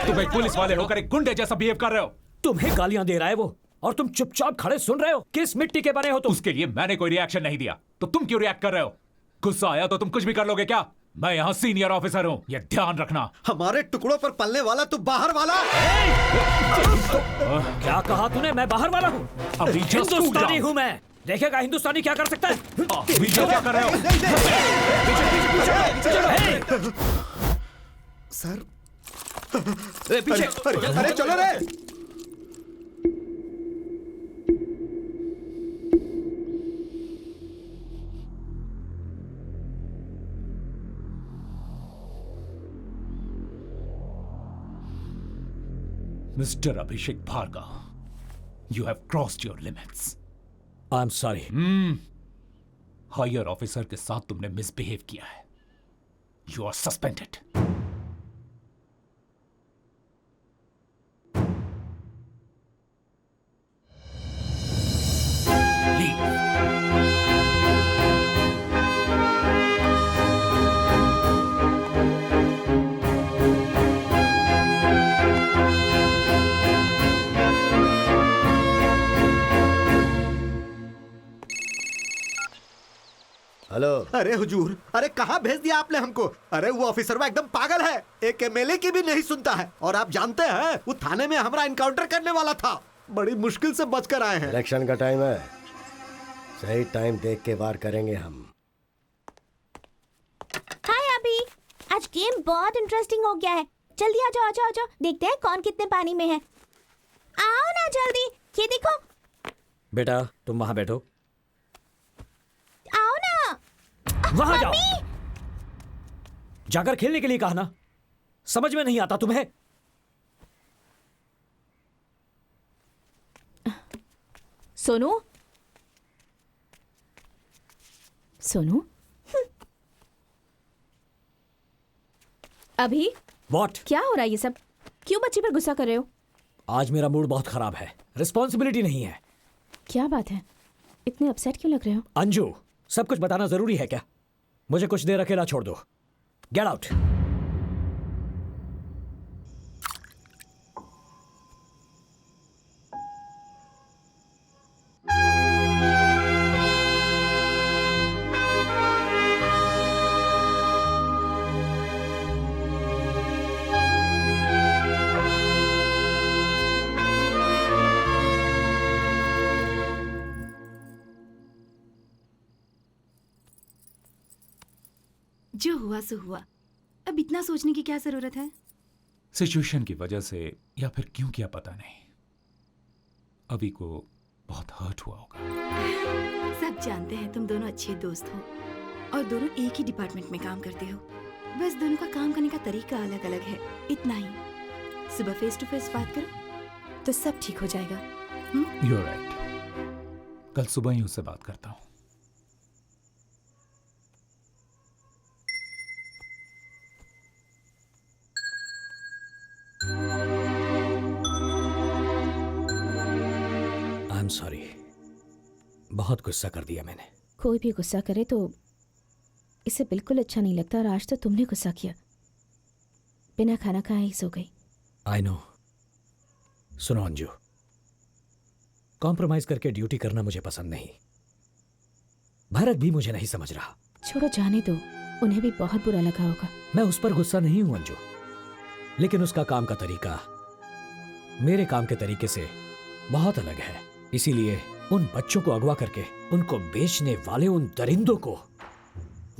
तुम एक पुलिस वाले होकर एक गुंडे जैसा बिहेव कर रहे हो। तुम्हें गालियां दे रहा है वो, और तुम चुपचाप खड़े सुन रहे हो। किस मिट्टी के बने हो तुम? उसके लिए मैंने कोई रिएक्शन नहीं दिया, तो तुम क्यों रिएक्ट कर रहे हो? गुस्सा आया तो तुम कुछ भी कर लोगे क्या? मैं यहाँ सीनियर ऑफिसर हूँ, ये ध्यान रखना। हमारे टुकड़ों पर पलने वाला तू बाहर वाला। क्या कहा तूने? मैं बाहर वाला हूँ? अभी हिंदुस्तानी हूँ मैं। देखेगा हिंदुस्तानी क्या कर सकता है। क्या कर रहे हो? सर पीछे। अरे चलो रे। Mister Abhishek Bhargava, you have crossed your limits. I'm sorry. Higher officer के साथ तुमने मिसबिहेव किया है। You are suspended. हेलो। अरे हुजूर, अरे कहाँ भेज दिया आपने हमको? अरे वो ऑफिसर एकदम पागल है, एक एमएलए की भी नहीं सुनता है। और आप जानते हैं वो थाने में हमारा इनकाउंटर करने वाला था। बड़ी मुश्किल से बचकर आए हैं। इलेक्शन का टाइम है, सही टाइम देख के वार करेंगे हम। हाय अभी, आज गेम बहुत इंटरेस्टिंग हो गया है। जल्दी आ जाओ, आ जाओ, आ जाओ। देखते हैं कौन कितने पानी में है। आओ ना जल्दी, ये देखो। बेटा तुम वहां बैठो। आओ ना। वहां जाओ। जाकर खेलने के लिए कहा ना, समझ में नहीं आता तुम्हें? सोनू, सोनू। अभी What? क्या हो रहा है ये सब? क्यों बच्ची पर गुस्सा कर रहे हो? आज मेरा मूड बहुत खराब है, रिस्पॉन्सिबिलिटी नहीं है। क्या बात है, इतने अपसेट क्यों लग रहे हो? अंजू, सब कुछ बताना जरूरी है क्या? मुझे कुछ देर अकेला छोड़ दो। Get out. जो हुआ सो हुआ, अब इतना सोचने की क्या जरूरत है? सिचुएशन की वजह से या फिर क्यों किया पता नहीं, अभी को बहुत हर्ट हुआ होगा। सब जानते हैं तुम दोनों अच्छे दोस्त हो और दोनों एक ही डिपार्टमेंट में काम करते हो। बस दोनों का काम करने का तरीका अलग अलग है, इतना ही। सुबह फेस टू फेस बात करो तो सब ठीक हो जाएगा। You're right. कल सुबह ही उससे बात करता हूँ। आई एम सॉरी, बहुत गुस्सा कर दिया मैंने। कोई भी गुस्सा करे तो इसे बिल्कुल अच्छा नहीं लगता, और आज तो तुमने गुस्सा किया। बिना खाना खाए ही सो गई। I know. सुनो अंजू, कॉम्प्रोमाइज करके ड्यूटी करना मुझे पसंद नहीं। भारत भी मुझे नहीं समझ रहा। छोड़ो, जाने दो, उन्हें भी बहुत बुरा लगा होगा। मैं उस पर गुस्सा नहीं हूं अंजू, लेकिन उसका काम का तरीका मेरे काम के तरीके से बहुत अलग है। इसीलिए उन बच्चों को अगवा करके उनको बेचने वाले उन दरिंदों को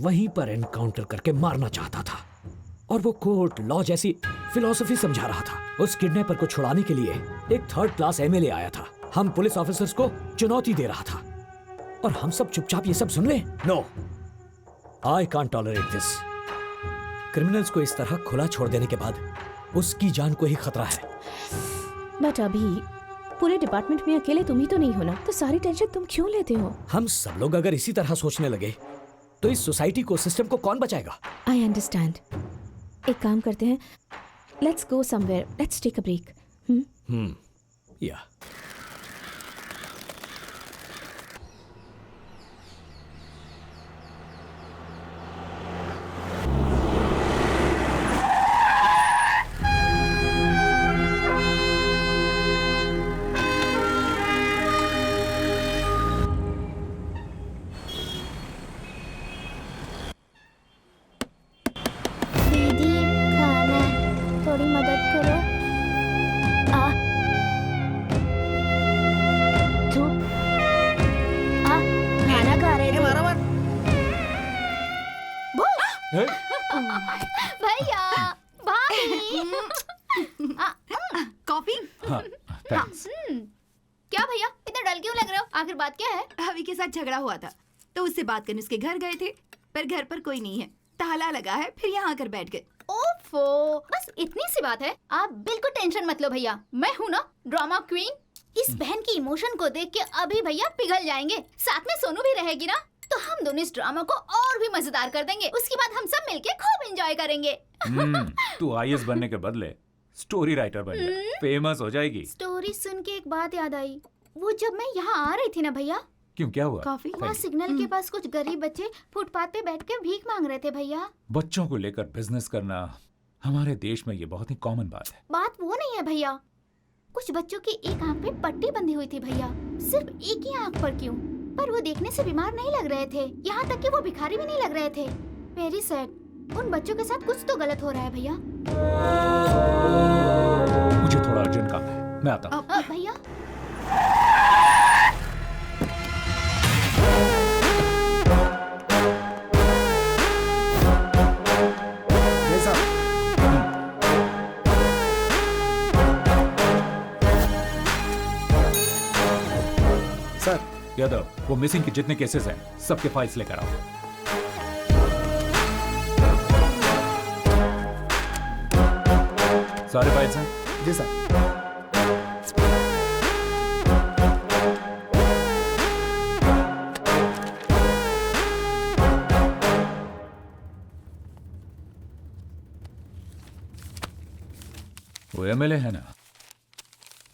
वहीं पर एनकाउंटर करके मारना चाहता था। और वो कोर्ट लॉ जैसी फिलॉसफी समझा रहा था। उस किडनैपर को छुड़ाने के लिए एक 3rd क्लास एमएलए आया था। हम पुलिस ऑफिसर्स को चुनौती दे रहा था और हम सब चुपचाप ये सब सुन ले। No, I can't tolerate this. Criminals को इस तरह खुला छोड़ देने के बाद उसकी जान को ही खतरा है। बट अभी पूरे डिपार्टमेंट में अकेले तुम ही तो नहीं हो ना, तो सारी टेंशन तुम क्यों लेते हो? हम सब लोग अगर इसी तरह सोचने लगे तो इस सोसाइटी को, सिस्टम को कौन बचाएगा? I understand. एक काम करते हैं, let's go somewhere, let's take a break. या दीदी, खाना, थोड़ी मदद करो। खाना खा रहे थे। भैया, भाभी। कॉफी? हाँ, थैंक्स। क्या भैया, इतना डल क्यों लग रहे हो? आखिर बात क्या है? हवी के साथ झगड़ा हुआ था तो उससे बात करने उसके घर गए थे, पर घर पर कोई नहीं है, ताला लगा है, फिर यहाँ आकर बैठ गए। ओफो, बस इतनी सी बात है। आप बिल्कुल टेंशन मत लो भैया, मैं हूँ ना ड्रामा क्वीन। इस बहन की इमोशन को देख के अभी भैया पिघल जाएंगे। साथ में सोनू भी रहेगी ना, तो हम दोनों इस ड्रामा को और भी मजेदार कर देंगे। उसके बाद हम सब मिलके खूब एंजॉय करेंगे। तू आईएएस बनने के बदले स्टोरी राइटर बन जा, फेमस हो जाएगी। स्टोरी सुन के एक बात याद आई। वो जब मैं यहाँ आ रही थी ना भैया, क्यों, क्या हुआ? कॉफी? वहाँ सिग्नल के पास कुछ गरीब बच्चे फुटपाथ पे बैठ के भीख मांग रहे थे भैया। बच्चों को लेकर बिजनेस करना हमारे देश में ये बहुत ही कॉमन बात है। बात वो नहीं है भैया, कुछ बच्चों की एक आंख पे पट्टी बंधी हुई थी भैया। सिर्फ एक ही आंख पर क्यों? पर वो देखने से बीमार नहीं लग रहे थे, यहाँ तक कि वो भिखारी भी नहीं लग रहे थे। Very sad. उन बच्चों के साथ कुछ तो गलत हो रहा है भैया। मुझे थोड़ा अर्जेंट काम है, मैं आता हूँ। भैया सर, यादव, वो मिसिंग के जितने केसेस हैं सबके फाइल्स लेकर आओ। सारे फाइल्स हैं? जी सर। वो एमएलए है ना,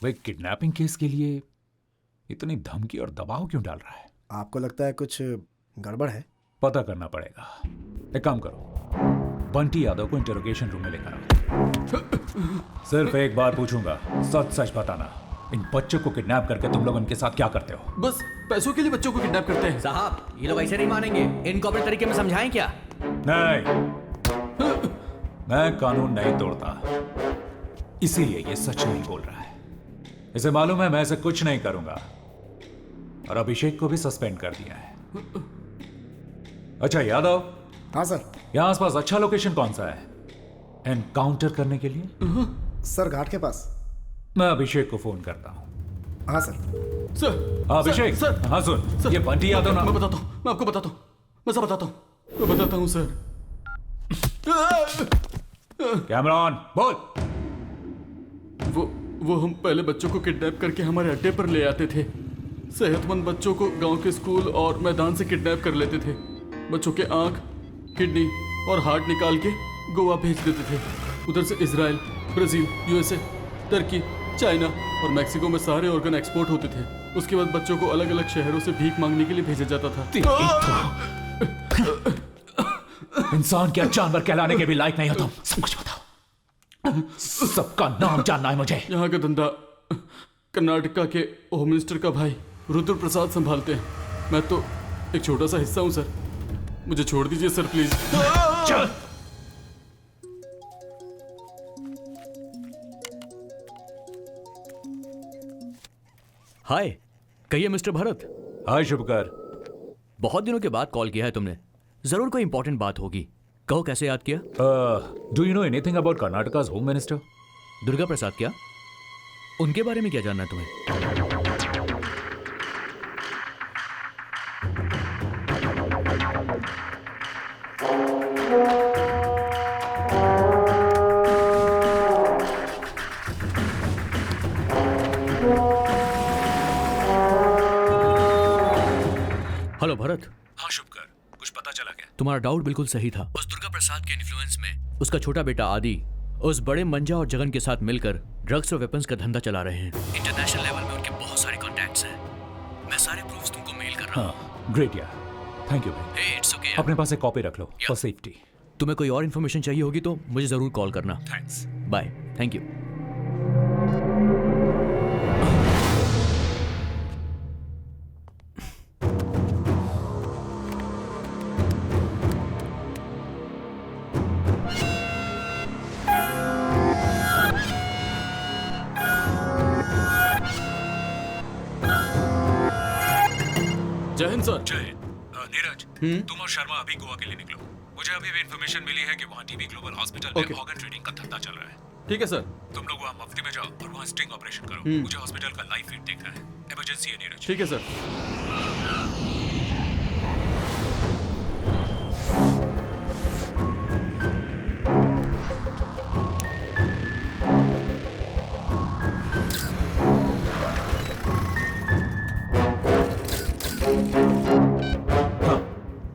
वो एक किडनैपिंग केस के लिए इतनी धमकी और दबाव क्यों डाल रहा है? आपको लगता है कुछ गड़बड़ है? पता करना पड़ेगा। एक काम करो, बंटी यादव को इंटरोगेशन रूम में लेकर आओ। सिर्फ एक बार पूछूंगा, सच सच बताना, इन बच्चों को किडनैप करके तुम लोग इनके साथ क्या करते हो? बस पैसों के लिए बच्चों को किडनैप करते हैं। साहब, ये लोग ऐसे नहीं मानेंगे। इनको अपने तरीके में समझाएं क्या? नहीं, मैं कानून नहीं तोड़ता, इसीलिए ये सच नहीं बोल रहा है। इसे मालूम है मैं ऐसे कुछ नहीं करूंगा, और अभिषेक को भी सस्पेंड कर दिया है। अच्छा यादव, हाँ सर। यहाँ आसपास अच्छा लोकेशन कौन सा है एनकाउंटर करने के लिए? सर घाट के पास। मैं अभिषेक को फोन करता हूँ। हाँ सर। सर अभिषेक सर, हाँ सुन, ये बंटी यादव ना। मैं बताता हूँ, मैं आपको बताता हूँ, मैं सब बताता हूँ, मैं बताता हूँ सर। कैमरॉन बोल। वो हम पहले बच्चों को किडनैप करके हमारे अड्डे पर ले आते थे। सेहतमंद बच्चों को गांव के स्कूल और मैदान से किडनैप कर लेते थे। बच्चों के आंख, किडनी और हार्ट निकाल के गोवा भेज देते थे। उधर से Israel, Brazil, USA, Turkey, China और मैक्सिको में सारे ऑर्गन एक्सपोर्ट होते थे। उसके बाद बच्चों को अलग अलग शहरों से भीख मांगने के लिए भेजा जाता था। इंसान क्या जानवर कहलाने के भी लायक नहीं हो तुम। सब कुछ बताओ, सबका नाम जानना है मुझे। यहाँ का धंधा कर्नाटका के होम मिनिस्टर का भाई रुद्र प्रसाद संभालते हैं। मैं तो एक छोटा सा हिस्सा हूँ सर, मुझे छोड़ दीजिए सर प्लीज। चल। हाय, कहिए मिस्टर भरत। हाय शुभकर। बहुत दिनों के बाद कॉल किया है तुमने, जरूर कोई इंपॉर्टेंट बात होगी। कहो कैसे याद किया? Do you know anything about Karnataka's home minister? Durga Prasad. क्या उनके बारे में क्या जानना है तुम्हें? हेलो भरत। हाँ शुभकर, कुछ पता चला क्या? तुम्हारा डाउट बिल्कुल सही था। उस दुर्गा प्रसाद के इन्फ्लुएंस में उसका छोटा बेटा आदि उस बड़े मंजा और जगन के साथ मिलकर ड्रग्स और वेपन्स का धंधा चला रहे हैं। इंटरनेशनल लेवल में उनके बहुत सारे कॉन्टैक्ट्स हैं। मैं सारे प्रूफ्स तुमको मेल कर रहा हूँ। ग्रेट यार, थैंक यू भाई। Hey, it's okay, अपने पास एक कॉपी रख लो फॉर सेफ्टी। तुम्हें कोई और इन्फॉर्मेशन चाहिए होगी तो मुझे जरूर कॉल करना। थैंक्स। बाय। Thank you. जय हिंद सर। जय हिंद। नीरज, तुम और शर्मा अभी गोवा के लिए निकलो। मुझे अभी भी इन्फॉर्मेशन मिली है कि वहाँ टीबी ग्लोबल हॉस्पिटल में ऑर्गन ट्रेडिंग का धंधा चल रहा है। ठीक है सर। तुम लोग वहाँ मुफ्ती में जाओ और वहाँ स्टिंग ऑपरेशन करो। मुझे हॉस्पिटल का लाइव फीड देखना है। इमरजेंसी है नीरज। ठीक है सर।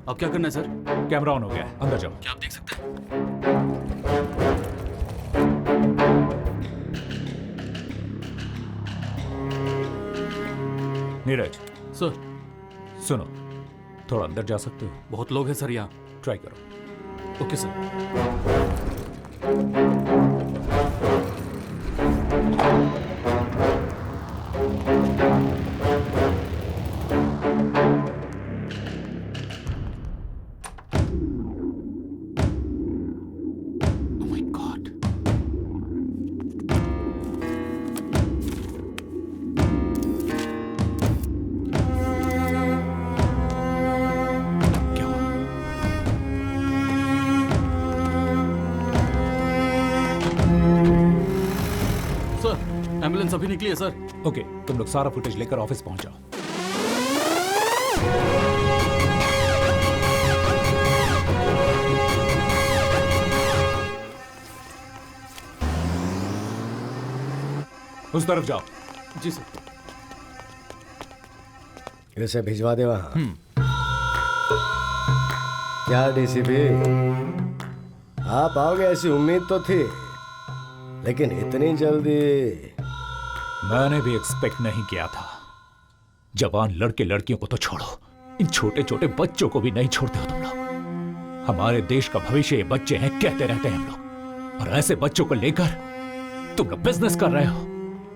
अब क्या करना है सर? कैमरा ऑन हो गया है, अंदर जाओ। क्या आप देख सकते हैं? नीरज सर। सुनो, थोड़ा अंदर जा सकते हो? बहुत लोग हैं सर यहाँ। ट्राई करो। Okay sir. एम्बुलेंस अभी निकली है सर। ओके, तुम लोग सारा फुटेज लेकर ऑफिस पहुंच जाओ। उस तरफ जाओ। जी सर। इसे भिजवा दे वहां। क्या डीसीपी, आप आओगे ऐसी उम्मीद तो थी, लेकिन इतनी जल्दी मैंने भी एक्सपेक्ट नहीं किया था। जवान लड़के लड़कियों को तो छोड़ो, इन छोटे छोटे बच्चों को भी नहीं छोड़ते हो तुम लोग। हमारे देश का भविष्य ये बच्चे हैं कहते रहते हैं हम लोग, और ऐसे बच्चों को लेकर तुम लोग बिजनेस कर रहे हो।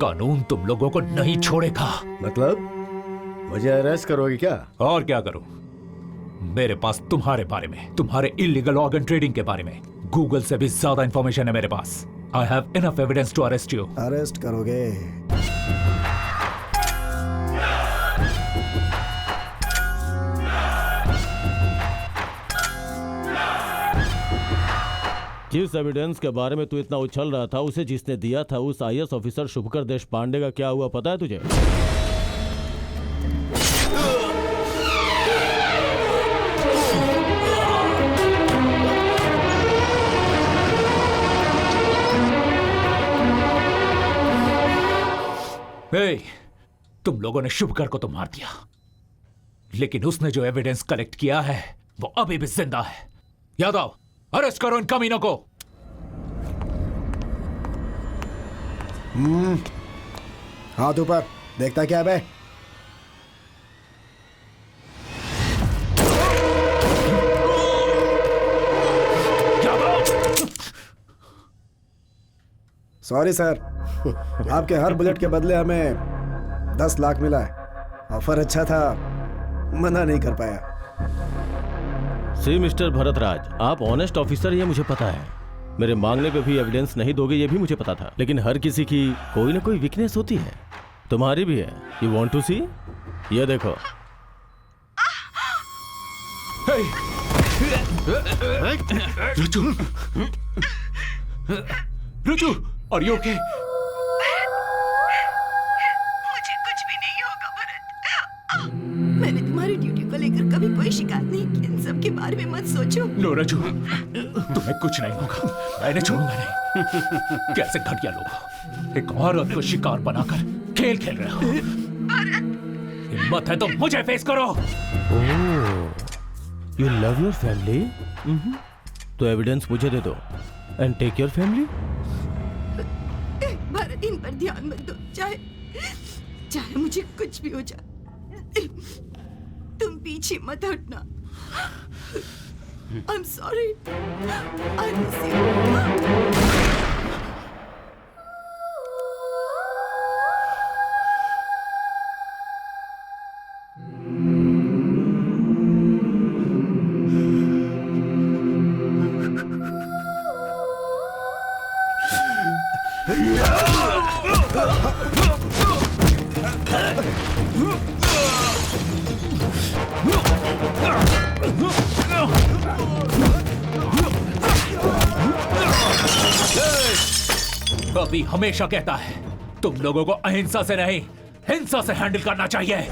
कानून तुम लोगों को नहीं छोड़ेगा। मतलब मुझे अरेस्ट करोगे क्या? और क्या करूं? मेरे पास तुम्हारे बारे में, तुम्हारे इलीगल ऑर्गन ट्रेडिंग के बारे में गूगल से भी ज्यादा इंफॉर्मेशन है मेरे पास। I have enough evidence to arrest you. Arrest करोगे? जिस एविडेंस के बारे में तू इतना उछल रहा था उसे जिसने दिया था उस आईएएस ऑफिसर शुभकर देश पांडे का क्या हुआ पता है तुझे? हे, तुम लोगों ने शुभकर को तो मार दिया, लेकिन उसने जो एविडेंस कलेक्ट किया है वो अभी भी जिंदा है। यादव, अरेस्ट करो इन कमीनों को। हाथ ऊपर, देखता क्या बे? सॉरी सर, आपके हर बुलेट के बदले हमें 10 लाख मिला है। ऑफर अच्छा था, मना नहीं कर पाया। सी मिस्टर भरतराज, आप ऑनेस्ट ऑफिसर ये मुझे पता है। मेरे मांगने पे भी एविडेंस नहीं दोगे ये भी मुझे पता था, लेकिन हर किसी की कोई ना कोई वीकनेस होती है, तुम्हारी भी है। यू वांट टू सी? ये देखो। रुचु, और यू ओके? मुझे कुछ भी नहीं होगा भरत। मैंने तुम्हारी ड्यूटी को लेकर कभी कोई शिकायत नहीं की। इन सब के बारे में मत सोचो। नो रजू, तुम्हें कुछ नहीं होगा, मैंने छोड़ूंगा नहीं। कैसे घटिया लोग एक औरत को शिकार बनाकर खेल खेल रहे हो। हिम्मत है तो मुझे फेस करो। You love your family? तो एविडेंस मुझे दे दो and take your family. Bharat, इन पर ध्यान मत दो, चाहे मुझे कुछ भी हो जाए। तुम पीछे मत हटना। I'm sorry. I miss you. अभी हमेशा कहता है तुम लोगों को अहिंसा से नहीं हिंसा से हैंडल करना चाहिए।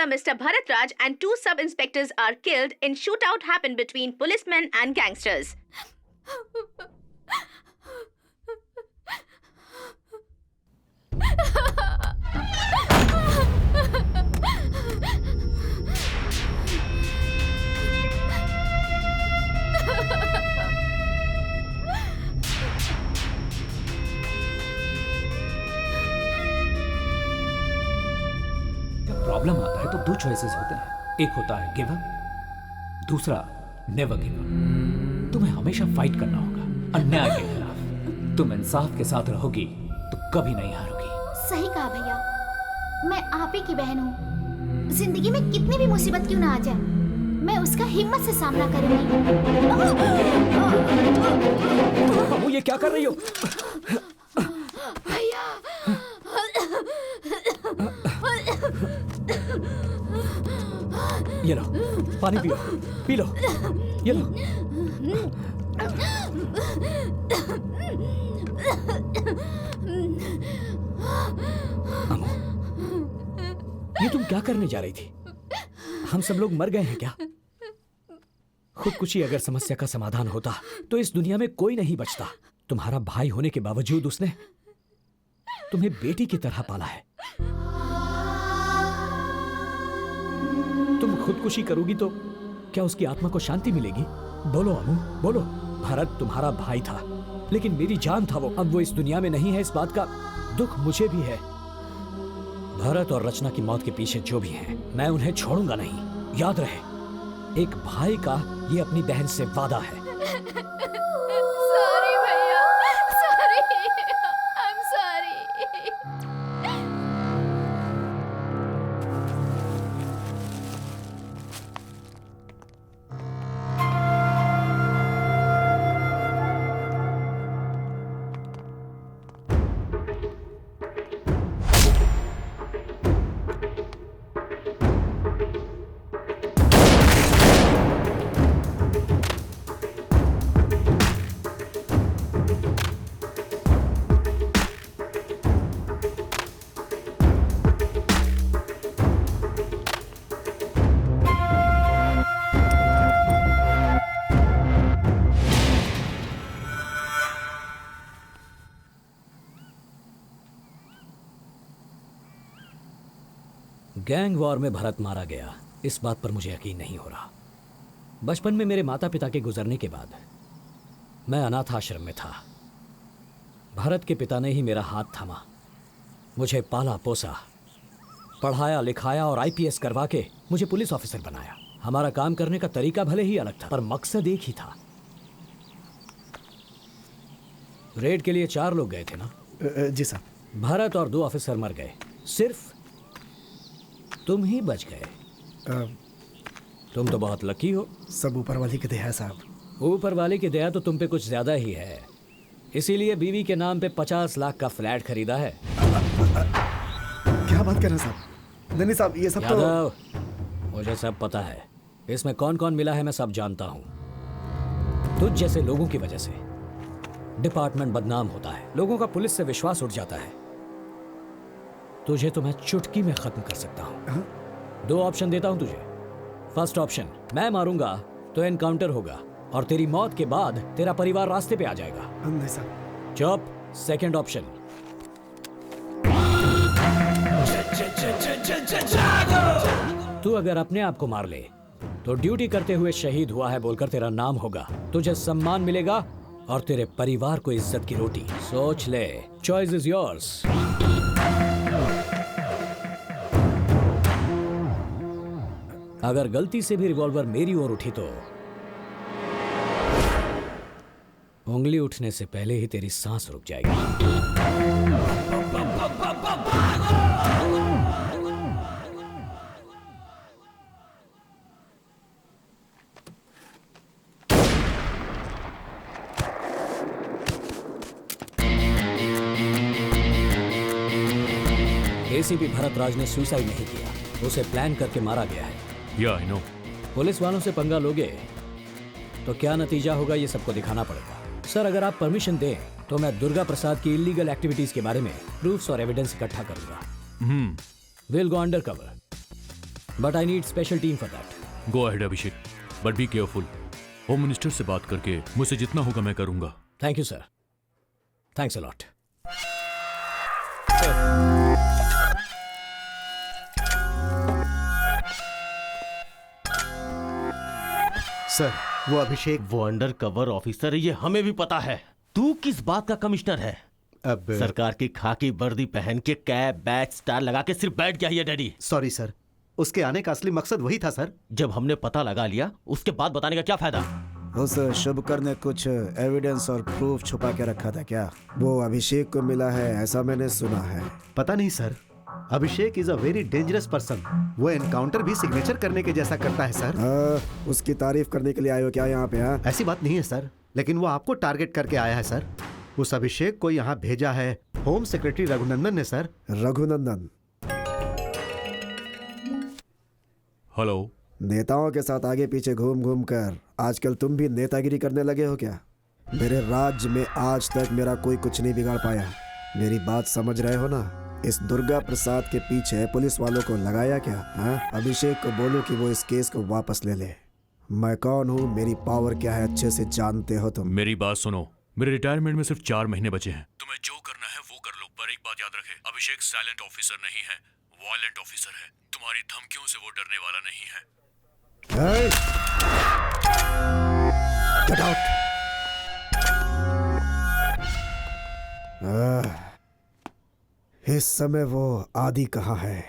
Mr. Bharatraj and 2 sub-inspectors are killed in shootout happened between policemen and gangsters. Problem आता है तो 2 चॉइसेस होते हैं, एक होता है गिव अप, दूसरा नेवर गिव अप। तुम्हें हमेशा फाइट करना होगा अन्याय के खिलाफ। तुम इंसाफ के साथ रहोगी तो कभी नहीं हारोगी। सही कहा भैया, मैं आप ही की बहन हूँ। जिंदगी में कितनी भी मुसीबत क्यों ना आ जाए, मैं उसका हिम्मत से सामना करूंगी। अम्मू, ये क्या कर रही हो? भैया, ये लो, पानी पियो, पी लो, ये लो। अम्मू, ये तुम क्या करने जा रही थी? हम सब लोग मर गए हैं क्या? खुदकुशी अगर समस्या का समाधान होता तो इस दुनिया में कोई नहीं बचता। तुम्हारा भाई होने के बावजूद उसने तुम्हें बेटी की तरह पाला है। तुम खुदकुशी करोगी तो क्या उसकी आत्मा को शांति मिलेगी? बोलो अम्मू, बोलो। भरत तुम्हारा भाई था, लेकिन मेरी जान था वो। अब वो इस दुनिया में नहीं है, इस बात का दुख मुझे भी है। भरत और रचना की मौत के पीछे जो भी हैं, मैं उन्हें छोड़ूंगा नहीं। याद रहे, एक भाई का ये अपनी बहन से वादा है। सॉरी भैया, sorry, I am sorry. Gang war में भरत मारा गया, इस बात पर मुझे यकीन नहीं हो रहा। बचपन में मेरे माता पिता के गुजरने के बाद मैं अनाथ आश्रम में था। भरत के पिता ने ही मेरा हाथ थामा, मुझे पाला पोसा, पढ़ाया लिखाया और आईपीएस करवा के मुझे पुलिस ऑफिसर बनाया। हमारा काम करने का तरीका भले ही अलग था, पर मकसद एक ही था। रेड के लिए 4 लोग गए थे ना? जी साहब। भरत और 2 ऑफिसर मर गए, सिर्फ तुम ही बच गए। तुम तो बहुत लकी हो। सब ऊपर वाले की दया है साहब। ऊपर वाले की दया तो तुम पे कुछ ज्यादा ही है, इसीलिए बीवी के नाम पे 50 लाख का फ्लैट खरीदा है। क्या बात कर रहे हैं साहब? नहीं साहब, ये सब यादव, मुझे सब पता है। इसमें कौन कौन मिला है मैं सब जानता हूँ। तुझ जैसे लोगों की वजह से डिपार्टमेंट बदनाम होता है, लोगों का पुलिस से विश्वास उठ जाता है। तुझे तो मैं चुटकी में खत्म कर सकता हूँ। 2 ऑप्शन देता हूँ तुझे। फर्स्ट ऑप्शन, मैं मारूंगा तो एनकाउंटर होगा और तेरी मौत के बाद तेरा परिवार रास्ते पे आ जाएगा। नहीं साहब। चुप। सेकंड ऑप्शन, तू अगर अपने आप को मार ले तो ड्यूटी करते हुए शहीद हुआ है बोलकर तेरा नाम होगा, तुझे सम्मान मिलेगा और तेरे परिवार को इज्जत की रोटी। सोच ले, चॉइस इज योर्स। अगर गलती से भी रिवॉल्वर मेरी ओर उठी तो उंगली उठने से पहले ही तेरी सांस रुक जाएगी। एसीपी भरत राज ने सुसाइड नहीं किया, उसे प्लान करके मारा गया है। या आई नो। पुलिस वालों से पंगा लोगे तो क्या नतीजा होगा ये सबको दिखाना पड़ेगा। सर, अगर आप परमिशन दें तो मैं दुर्गा प्रसाद की इलीगल एक्टिविटीज के बारे में प्रूफ्स और एविडेंस इकट्ठा करूंगा। Will go under cover, but I need special team for that. Go ahead Abhishek, but be careful. Home minister से बात करके मुझसे जितना होगा मैं करूंगा। Thank you sir, thanks a lot. Sir, वो अभिषेक, वो अंडर कवर ऑफिसर है, ये हमें भी पता है। तू किस बात का कमिश्नर है? अब सरकार की खाकी वर्दी पहन के कैप बैच स्टार लगा के सिर्फ बैठ गया है डैडी। सॉरी सर, उसके आने का असली मकसद वही था सर। जब हमने पता लगा लिया उसके बाद बताने का क्या फायदा? उस शुभकर ने कुछ एविडेंस और प्रूफ छुपा के रखा था क्या? वो अभिषेक को मिला है ऐसा मैंने सुना है। पता नहीं sir, Abhishek is a very dangerous person. वो एनकाउंटर भी सिग्नेचर करने के जैसा करता है सर। उसकी तारीफ करने के लिए आए हो क्या यहाँ पे? हाँ, ऐसी बात नहीं है सर, लेकिन वो आपको टारगेट करके आया है सर। उस अभिषेक को यहाँ भेजा है होम सेक्रेटरी रघुनंदन ने सर। रघुनंदन? हेलो। नेताओं के साथ आगे पीछे घूम घूम कर आजकल तुम भी नेतागिरी करने लगे हो क्या? मेरे राज्य में आज तक मेरा कोई कुछ नहीं बिगाड़ पाया। मेरी बात समझ रहे हो ना? इस दुर्गा प्रसाद के पीछे पुलिस वालों को लगाया क्या? हाँ, अभिषेक को बोलो कि वो इस केस को वापस ले ले। मैं कौन हूँ, मेरी पावर क्या है, अच्छे से जानते हो तुम। मेरी बात सुनो, मेरे रिटायरमेंट में सिर्फ 4 महीने बचे हैं। तुम्हें जो करना है वो कर लो, पर एक बात याद रखे, अभिषेक साइलेंट ऑफिसर नहीं है, वायलेंट ऑफिसर है। तुम्हारी धमकियों से वो डरने वाला नहीं है। Get out! इस समय वो आदि कहाँ है?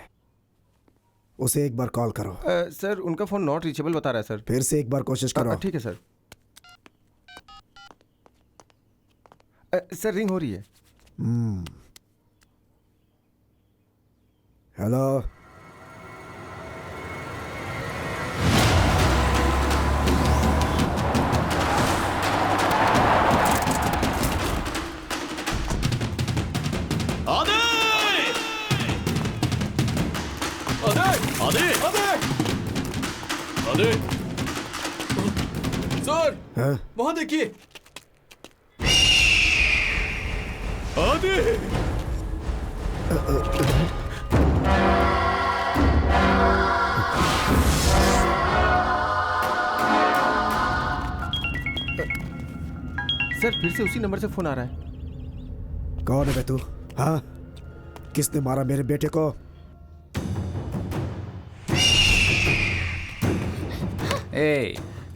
उसे एक बार कॉल करो। सर उनका फोन नॉट रीचेबल बता रहा है सर। फिर से एक बार कोशिश करो। ठीक है सर। सर रिंग हो रही है। हेलो। सर वहां देखिए। आदि सर फिर से उसी नंबर से फोन आ रहा है। कौन है बे तू? हाँ, किसने मारा मेरे बेटे को?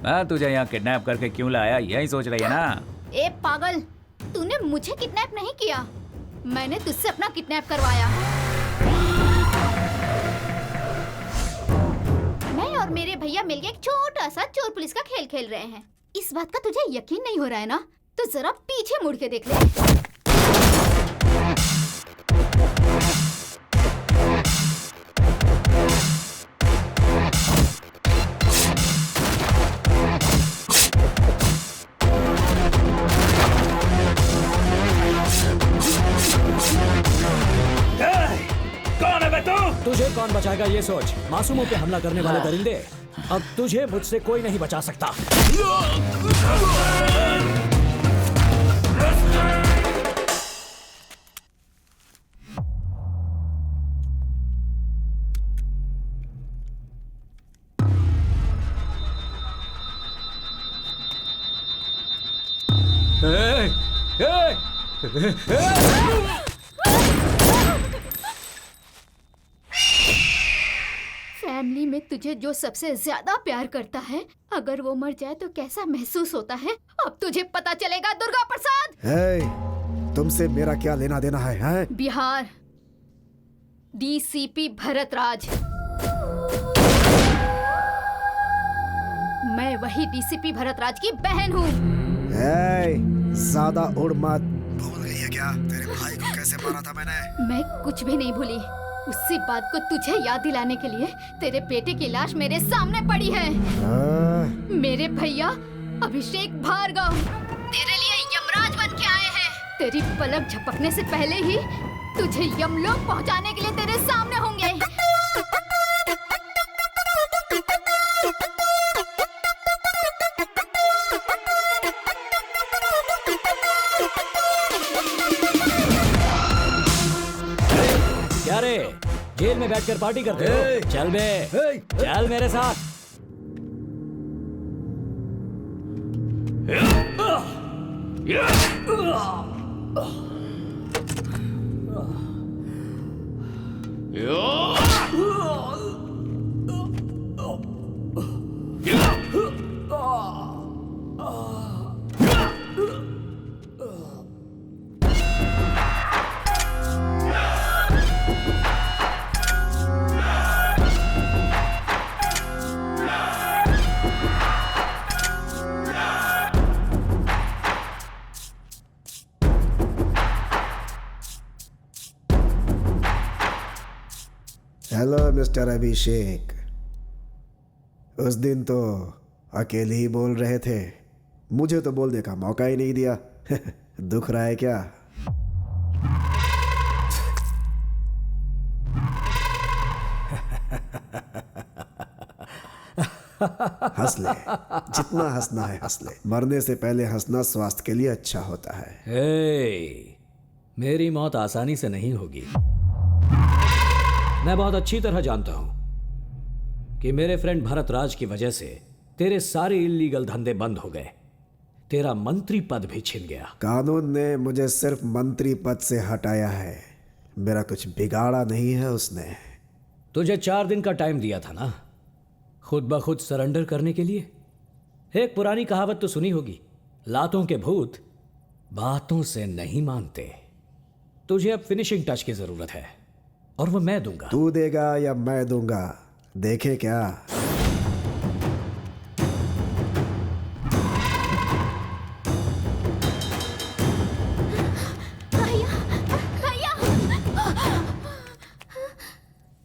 मैं तुझे यहाँ किडनैप करके क्यों लाया, यही सोच रही है ना? ए पागल, तूने मुझे किडनैप नहीं किया, मैंने तुझसे अपना किडनैप करवाया। मैं और मेरे भैया मिलके एक छोटा सा चोर पुलिस का खेल खेल रहे हैं। इस बात का तुझे यकीन नहीं हो रहा है ना? तो जरा पीछे मुड़ के देख ले। तुझे कौन बचाएगा ये सोच। मासूमों पे हमला करने वाले दरिंदे, अब तुझे मुझसे कोई नहीं बचा सकता। फैमिली में तुझे जो सबसे ज्यादा प्यार करता है, अगर वो मर जाए तो कैसा महसूस होता है, अब तुझे पता चलेगा दुर्गा प्रसाद। तुमसे मेरा क्या लेना देना है? बिहार डीसीपी भरत राज। मैं वही डीसीपी भरत राज की बहन हूँ। ज्यादा उड़ मत। भूल गई है क्या तेरे भाई को कैसे मारा था मैंने? मैं कुछ भी नहीं भूली। उसी बात को तुझे याद दिलाने के लिए तेरे बेटे की लाश मेरे सामने पड़ी है। मेरे भैया अभिषेक भार्गव तेरे लिए यमराज बन के आए हैं। तेरी पलक झपकने से पहले ही तुझे यमलोक पहुंचाने के लिए तेरे सामने होंगे। क्या रे, जेल में बैठकर पार्टी करते हो? चल बे, चल मेरे साथ। हेलो मिस्टर अभिषेक। उस दिन तो अकेले ही बोल रहे थे, मुझे तो बोलने का मौका ही नहीं दिया। दुख रहा है क्या? हंस ले, जितना हंसना है हंस ले। मरने से पहले हंसना स्वास्थ्य के लिए अच्छा होता है। मेरी मौत आसानी से नहीं होगी। मैं बहुत अच्छी तरह जानता हूं कि मेरे फ्रेंड भरत राज की वजह से तेरे सारे इल्लीगल धंधे बंद हो गए, तेरा मंत्री पद भी छिन गया। कानून ने मुझे सिर्फ मंत्री पद से हटाया है, मेरा कुछ बिगाड़ा नहीं है उसने। तुझे 4 दिन का टाइम दिया था ना, खुद ब खुद सरेंडर करने के लिए। एक पुरानी कहावत तो सुनी होगी, लातों के भूत बातों से नहीं मानते। तुझे अब फिनिशिंग टच की जरूरत है और वो मैं दूंगा। तू देगा या मैं दूंगा, देखे क्या।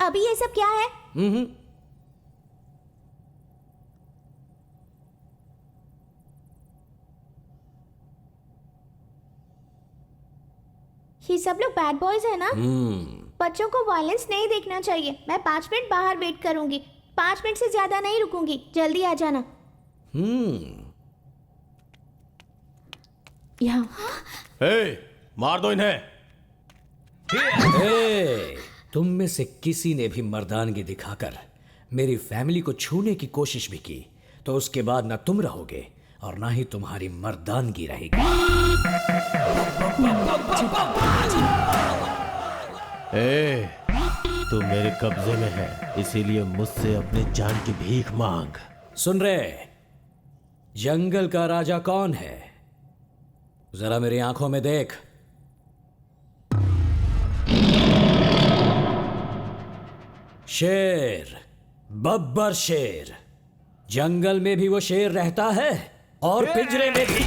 अभी ये सब क्या है? ये सब लोग बैड बॉयज है ना? बच्चों को वायलेंस नहीं देखना चाहिए। मैं 5 मिनट बाहर वेट करूंगी, 5 मिनट से ज्यादा नहीं रुकूंगी। जल्दी आ जाना। यहाँ मार दो इन्हें। तुम में से किसी ने भी मर्दानगी दिखाकर मेरी फैमिली को छूने की कोशिश भी की तो उसके बाद ना तुम रहोगे और ना ही तुम्हारी मर्दानगी रहेगी। तू मेरे कब्जे में है, इसीलिए मुझसे अपनी जान की भीख मांग। सुन रहे, जंगल का राजा कौन है? जरा मेरी आंखों में देख। शेर, बब्बर शेर। जंगल में भी वो शेर रहता है और पिंजरे में भी।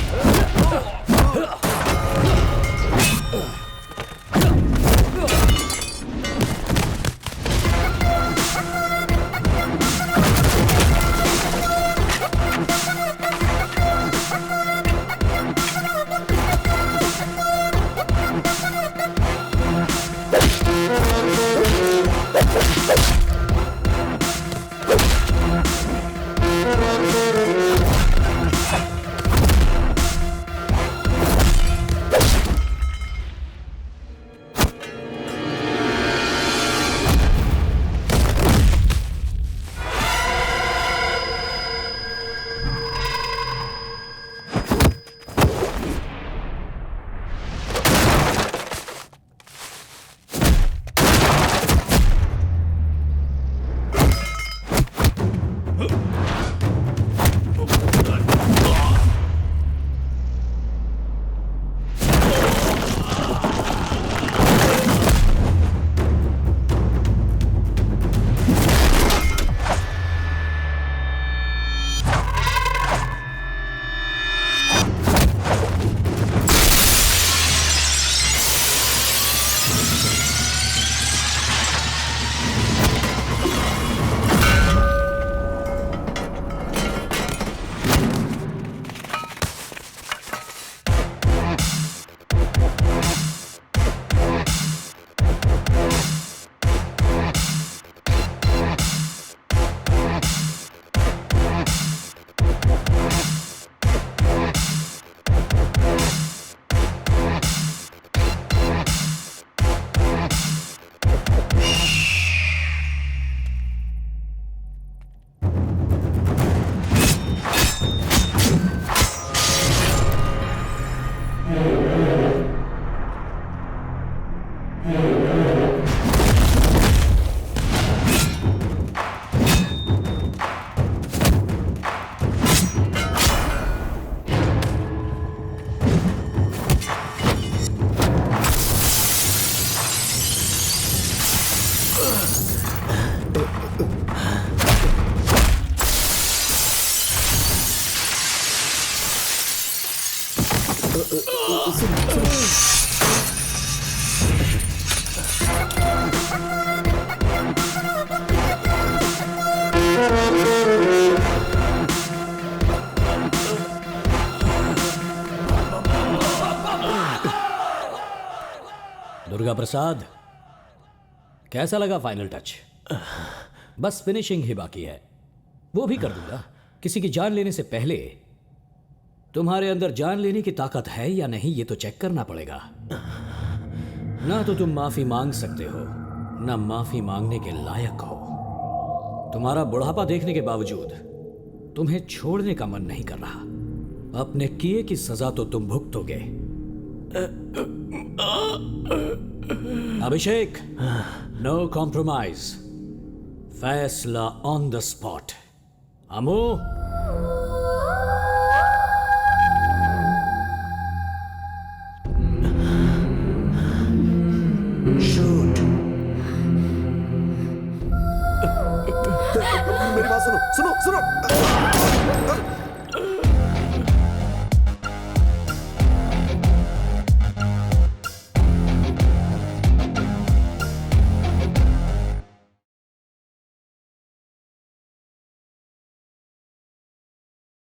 दुर्गा प्रसाद, कैसा लगा फाइनल टच? बस फिनिशिंग ही बाकी है, वो भी कर दूंगा। किसी की जान लेने से पहले तुम्हारे अंदर जान लेने की ताकत है या नहीं ये तो चेक करना पड़ेगा। ना तो तुम माफी मांग सकते हो, ना माफी मांगने के लायक हो। तुम्हारा बुढ़ापा देखने के बावजूद तुम्हें छोड़ने का मन नहीं कर रहा। अपने किए की सजा तो तुम भुगतोगे। अभिषेक, नो कॉम्प्रोमाइज, फैसला ऑन द स्पॉट। अमो,